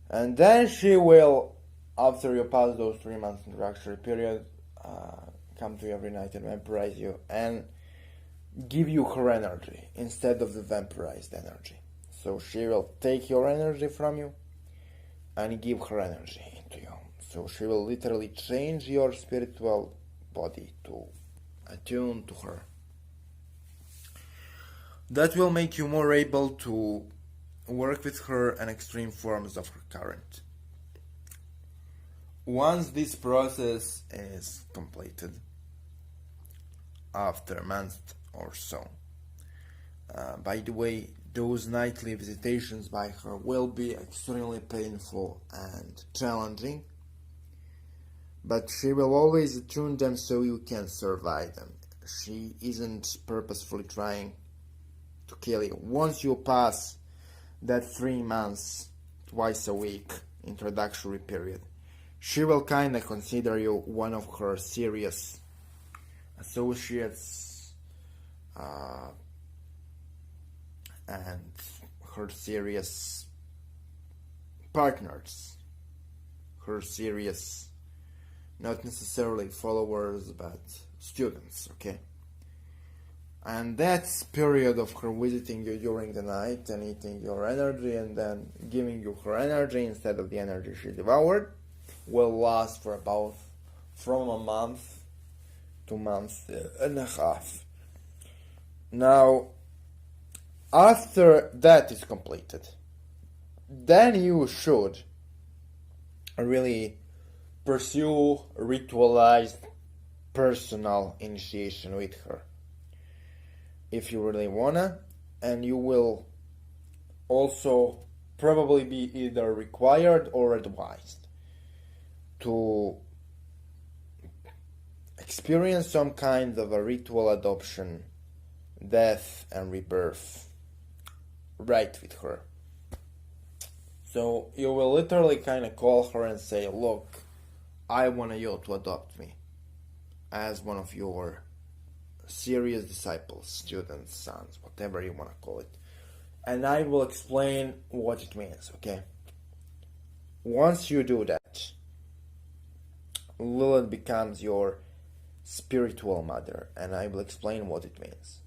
And then she will, after you pass those 3 months introductory period, come to you every night and vampirize you and give you her energy instead of the vampirized energy. So she will take your energy from you and give her energy into you. So she will literally change your spiritual body to attune to her. That will make you more able to work with her and extreme forms of her current. Once this process is completed, after a month or so, by the way, those nightly visitations by her will be extremely painful and challenging, but she will always attune them so you can survive them. She isn't purposefully trying to kill you. Once you pass that 3 months, twice a week introductory period, she will kind of consider you one of her serious associates and her serious partners, her serious, not necessarily followers, but students, okay? And that's period of her visiting you during the night and eating your energy and then giving you her energy instead of the energy she devoured will last for about from a month to month and a half. Now, after that is completed, then you should really pursue ritualized personal initiation with her. If you really wanna, and you will also probably be either required or advised to experience some kind of a ritual adoption, death, and rebirth right with her. So you will literally kind of call her and say, look, I want you to adopt me as one of your serious disciples, students, sons, whatever you want to call it. And I will explain what it means, okay? Once you do that, Lilith becomes your spiritual mother, and I will explain what it means.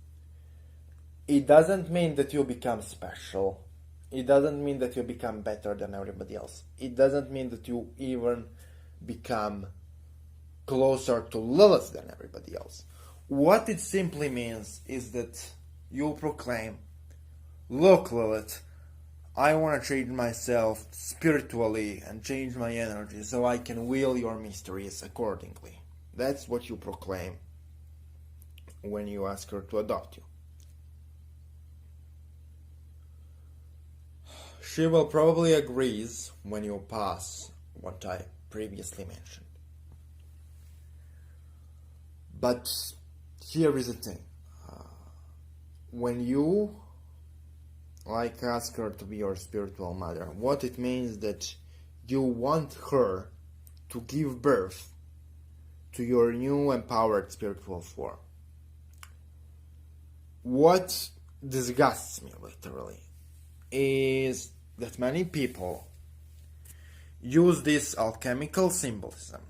It doesn't mean that you become special. It doesn't mean that you become better than everybody else. It doesn't mean that you even become closer to Lilith than everybody else. What it simply means is that you proclaim, look, Lilith, I want to change myself spiritually and change my energy so I can will your mysteries accordingly. That's what you proclaim when you ask her to adopt you. She will probably agree when you pass what I previously mentioned. But here is the thing. When you ask her to be your spiritual mother, what it means that you want her to give birth to your new empowered spiritual form. What disgusts me literally is that many people use this alchemical symbolism,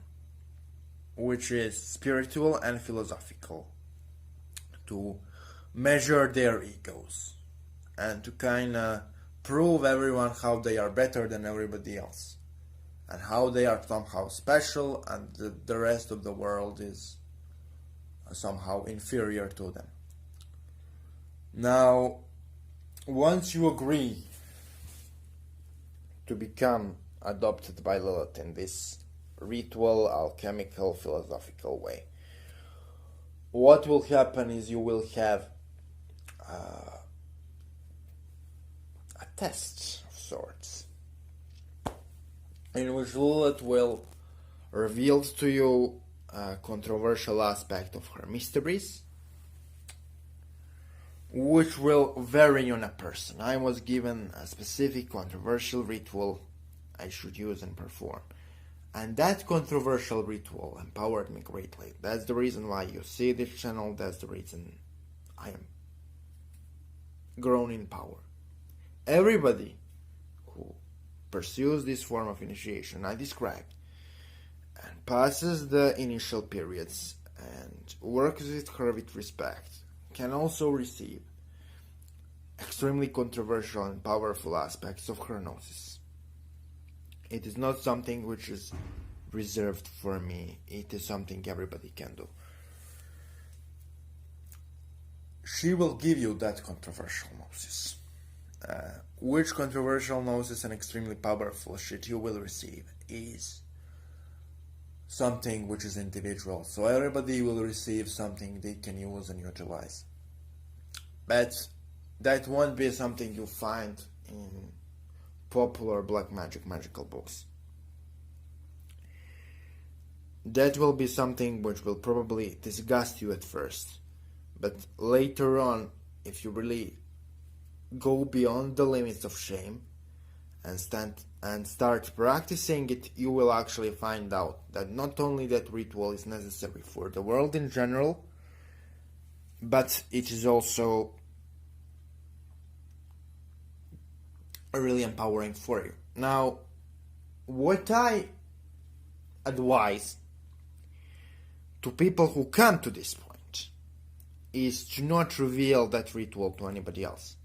which is spiritual and philosophical, to measure their egos and to kind of prove everyone how they are better than everybody else and how they are somehow special and the rest of the world is somehow inferior to them. Now, once you agree to become adopted by Lilith in this ritual, alchemical, philosophical way, what will happen is you will have a test of sorts in which Lilith will reveal to you a controversial aspect of her mysteries, which will vary on a person. I was given a specific controversial ritual I should use and perform. And that controversial ritual empowered me greatly. That's the reason why you see this channel. That's the reason I am grown in power. Everybody who pursues this form of initiation I described and passes the initial periods and works with her with respect can also receive extremely controversial and powerful aspects of her gnosis. It is not something which is reserved for me. It is something everybody can do. She will give you that controversial gnosis. Which controversial gnosis and extremely powerful shit you will receive is something which is individual. So everybody will receive something they can use and utilize. But that won't be something you find in popular black magical books. that will be something which will probably disgust you at first. But later on, if you really go beyond the limits of shame and start practicing it, you will actually find out that not only that ritual is necessary for the world in general, but it is also really empowering for you. Now, what I advise to people who come to this point is to not reveal that ritual to anybody else,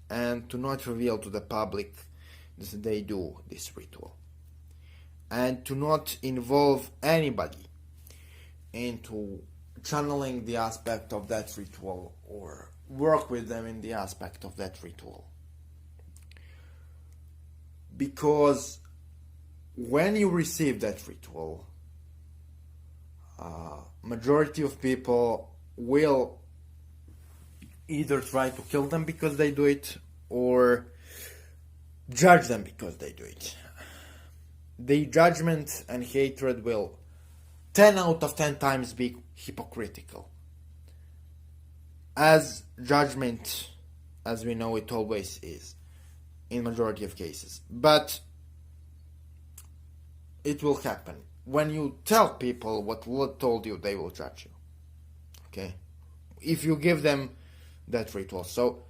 and to not reveal to the public that they do this ritual, and to not involve anybody into channeling the aspect of that ritual or work with them in the aspect of that ritual. Because when you receive that ritual, majority of people will either try to kill them because they do it or judge them because they do it. The judgment and hatred will 10 out of 10 times be hypocritical. As judgment, as we know, it always is in majority of cases. But it will happen. When you tell people what Lilith told you, they will judge you. Okay? If you give them that ritual. So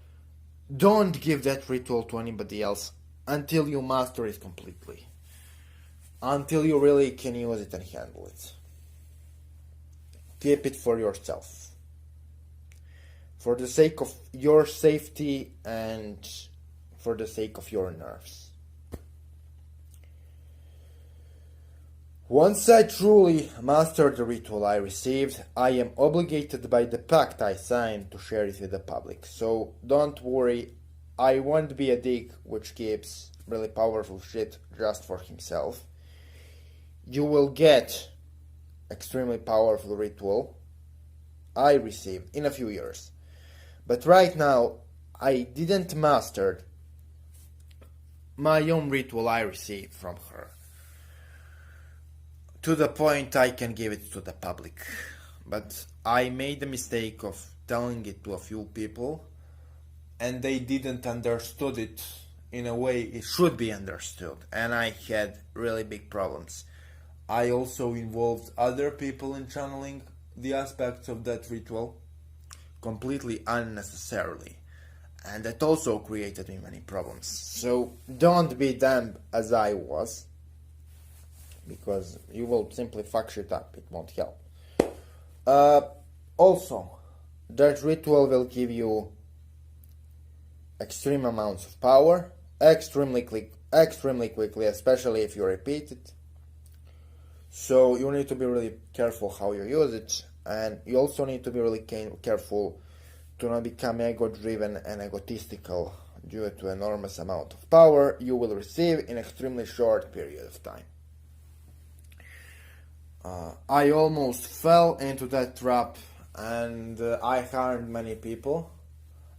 don't give that ritual to anybody else until you master it completely. Until you really can use it and handle it. Keep it for yourself. For the sake of your safety and for the sake of your nerves. Once I truly master the ritual I received, I am obligated by the pact I signed to share it with the public. So don't worry, I won't be a dick which keeps really powerful shit just for himself. You will get extremely powerful ritual I received in a few years. But right now, I didn't master my own ritual I received from her to the point I can give it to the public. But I made the mistake of telling it to a few people, and they didn't understood it in a way it should be understood, and I had really big problems. I also involved other people in channeling the aspects of that ritual completely unnecessarily, and that also created me many problems. So don't be dumb as I was, because you will simply fuck shit up. It won't help. Also, that ritual will give you extreme amounts of power, extremely quickly, especially if you repeat it. So you need to be really careful how you use it, and you also need to be really careful to not become ego-driven and egotistical due to enormous amount of power you will receive in extremely short period of time. I almost fell into that trap, and I harmed many people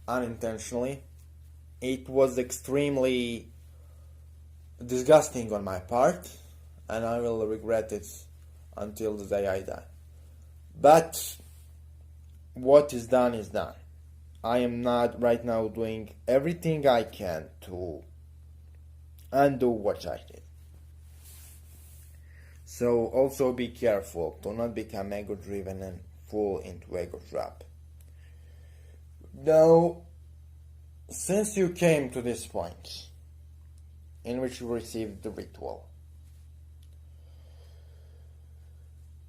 unintentionally. It was extremely disgusting on my part, and I will regret it until the day I die. But what is done is done. I am not right now doing everything I can to undo what I did. So also be careful to not become ego-driven and fall into ego trap. Now, since you came to this point in which you received the ritual,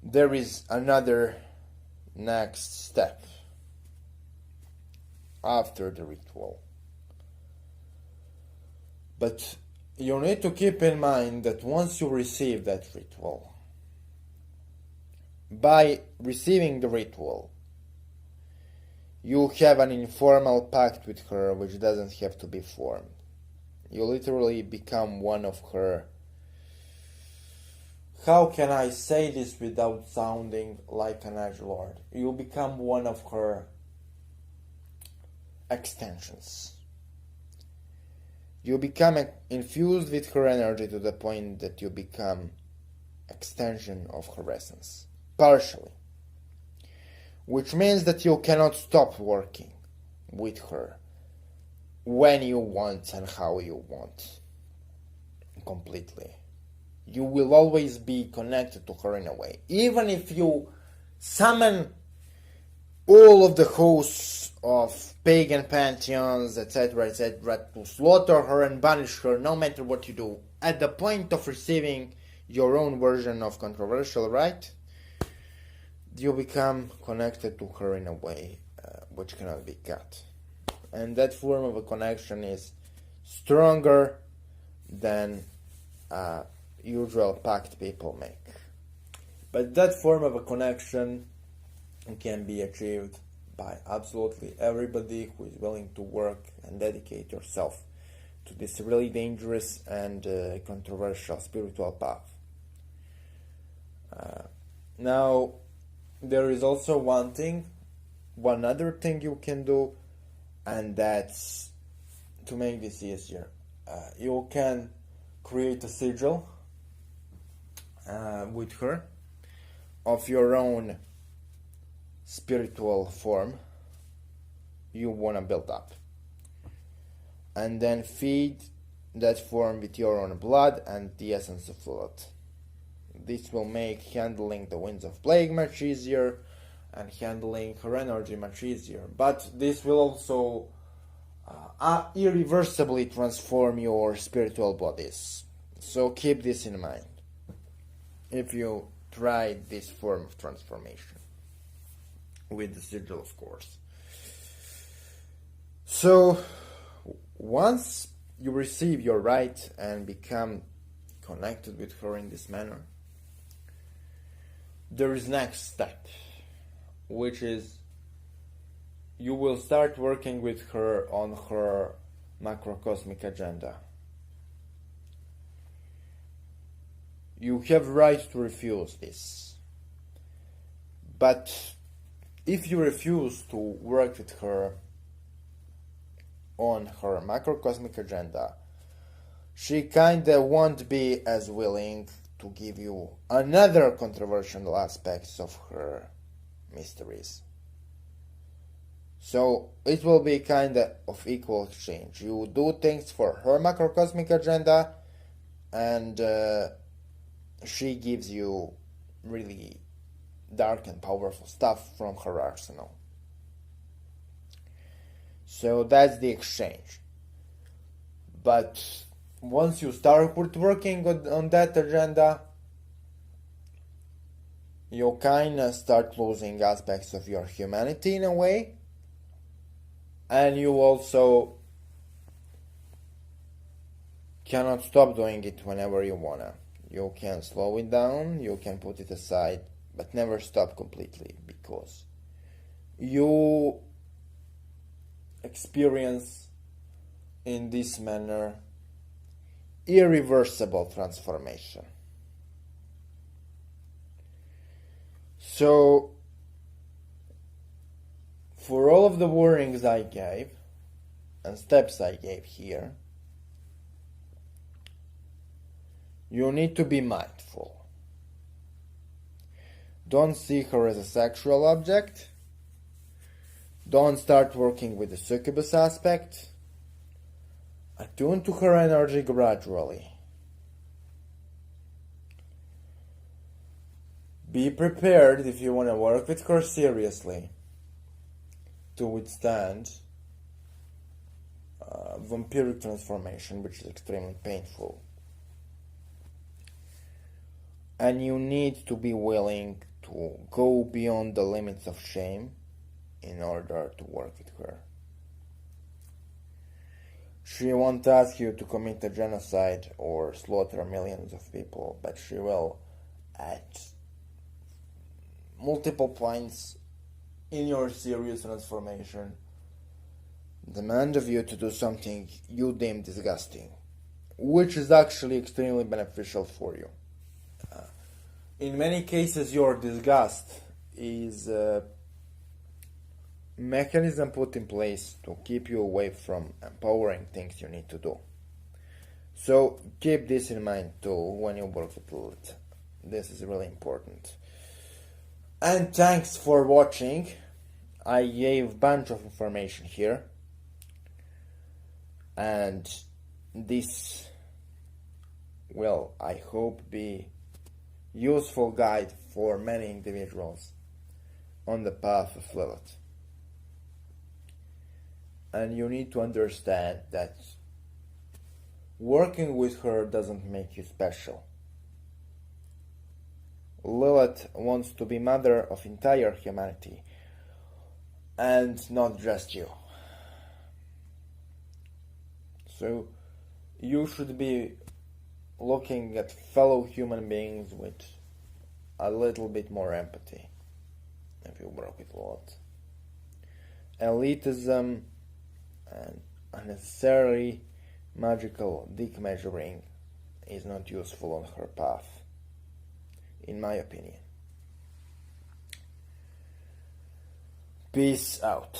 there is another next step after the ritual. But you need to keep in mind that once you receive that ritual, by receiving the ritual, you have an informal pact with her which doesn't have to be formed. You literally become one of her. How can I say this without sounding like an edgelord? You become one of her extensions. You become infused with her energy to the point that you become extension of her essence, partially. Which means that you cannot stop working with her when you want and how you want, completely. You will always be connected to her in a way. Even if you summon all of the hosts of pagan pantheons, etc., to slaughter her and banish her, no matter what you do, at the point of receiving your own version of controversial right, you become connected to her in a way which cannot be cut. And that form of a connection is stronger than usual pact people make. But that form of a connection can be achieved by absolutely everybody who is willing to work and dedicate yourself to this really dangerous and controversial spiritual path. Now, there is also one other thing you can do, and that's to make this easier. You can create a sigil with her of your own spiritual form you want to build up, and then feed that form with your own blood and the essence of Lilith. This will make handling the winds of plague much easier and handling her energy much easier, but this will also irreversibly transform your spiritual bodies. So keep this in mind if you try this form of transformation with the sigil, of course. So once you receive your right and become connected with her in this manner, there is next step, which is you will start working with her on her macrocosmic agenda. You have right to refuse this, but if you refuse to work with her on her macrocosmic agenda, she kinda won't be as willing to give you another controversial aspects of her mysteries. So it will be kinda of equal exchange. You do things for her macrocosmic agenda, and she gives you really dark and powerful stuff from her arsenal. So that's the exchange. But once you start working on that agenda, you kinda start losing aspects of your humanity in a way, and you also cannot stop doing it whenever you wanna. You can slow it down, you can put it aside, but never stop completely, because you experience in this manner irreversible transformation. So, for all of the warnings I gave and steps I gave here, you need to be mindful. Don't see her as a sexual object. Don't start working with the succubus aspect. Attune to her energy gradually. Be prepared, if you want to work with her seriously, to withstand vampiric transformation, which is extremely painful. And you need to be willing to go beyond the limits of shame in order to work with her. She won't ask you to commit a genocide or slaughter millions of people, but she will, at multiple points in your serious transformation, demand of you to do something you deem disgusting, which is actually extremely beneficial for you. In many cases, your disgust is a mechanism put in place to keep you away from empowering things you need to do. So keep this in mind too when you work with Lilith. This is really important. And thanks for watching. I gave a bunch of information here. And this will, I hope, be useful guide for many individuals on the path of Lilith. And you need to understand that working with her doesn't make you special. Lilith wants to be mother of entire humanity and not just you. So you should be looking at fellow human beings with a little bit more empathy if you work with Lilith. Elitism and unnecessarily magical dick measuring is not useful on her path, in my opinion. Peace out.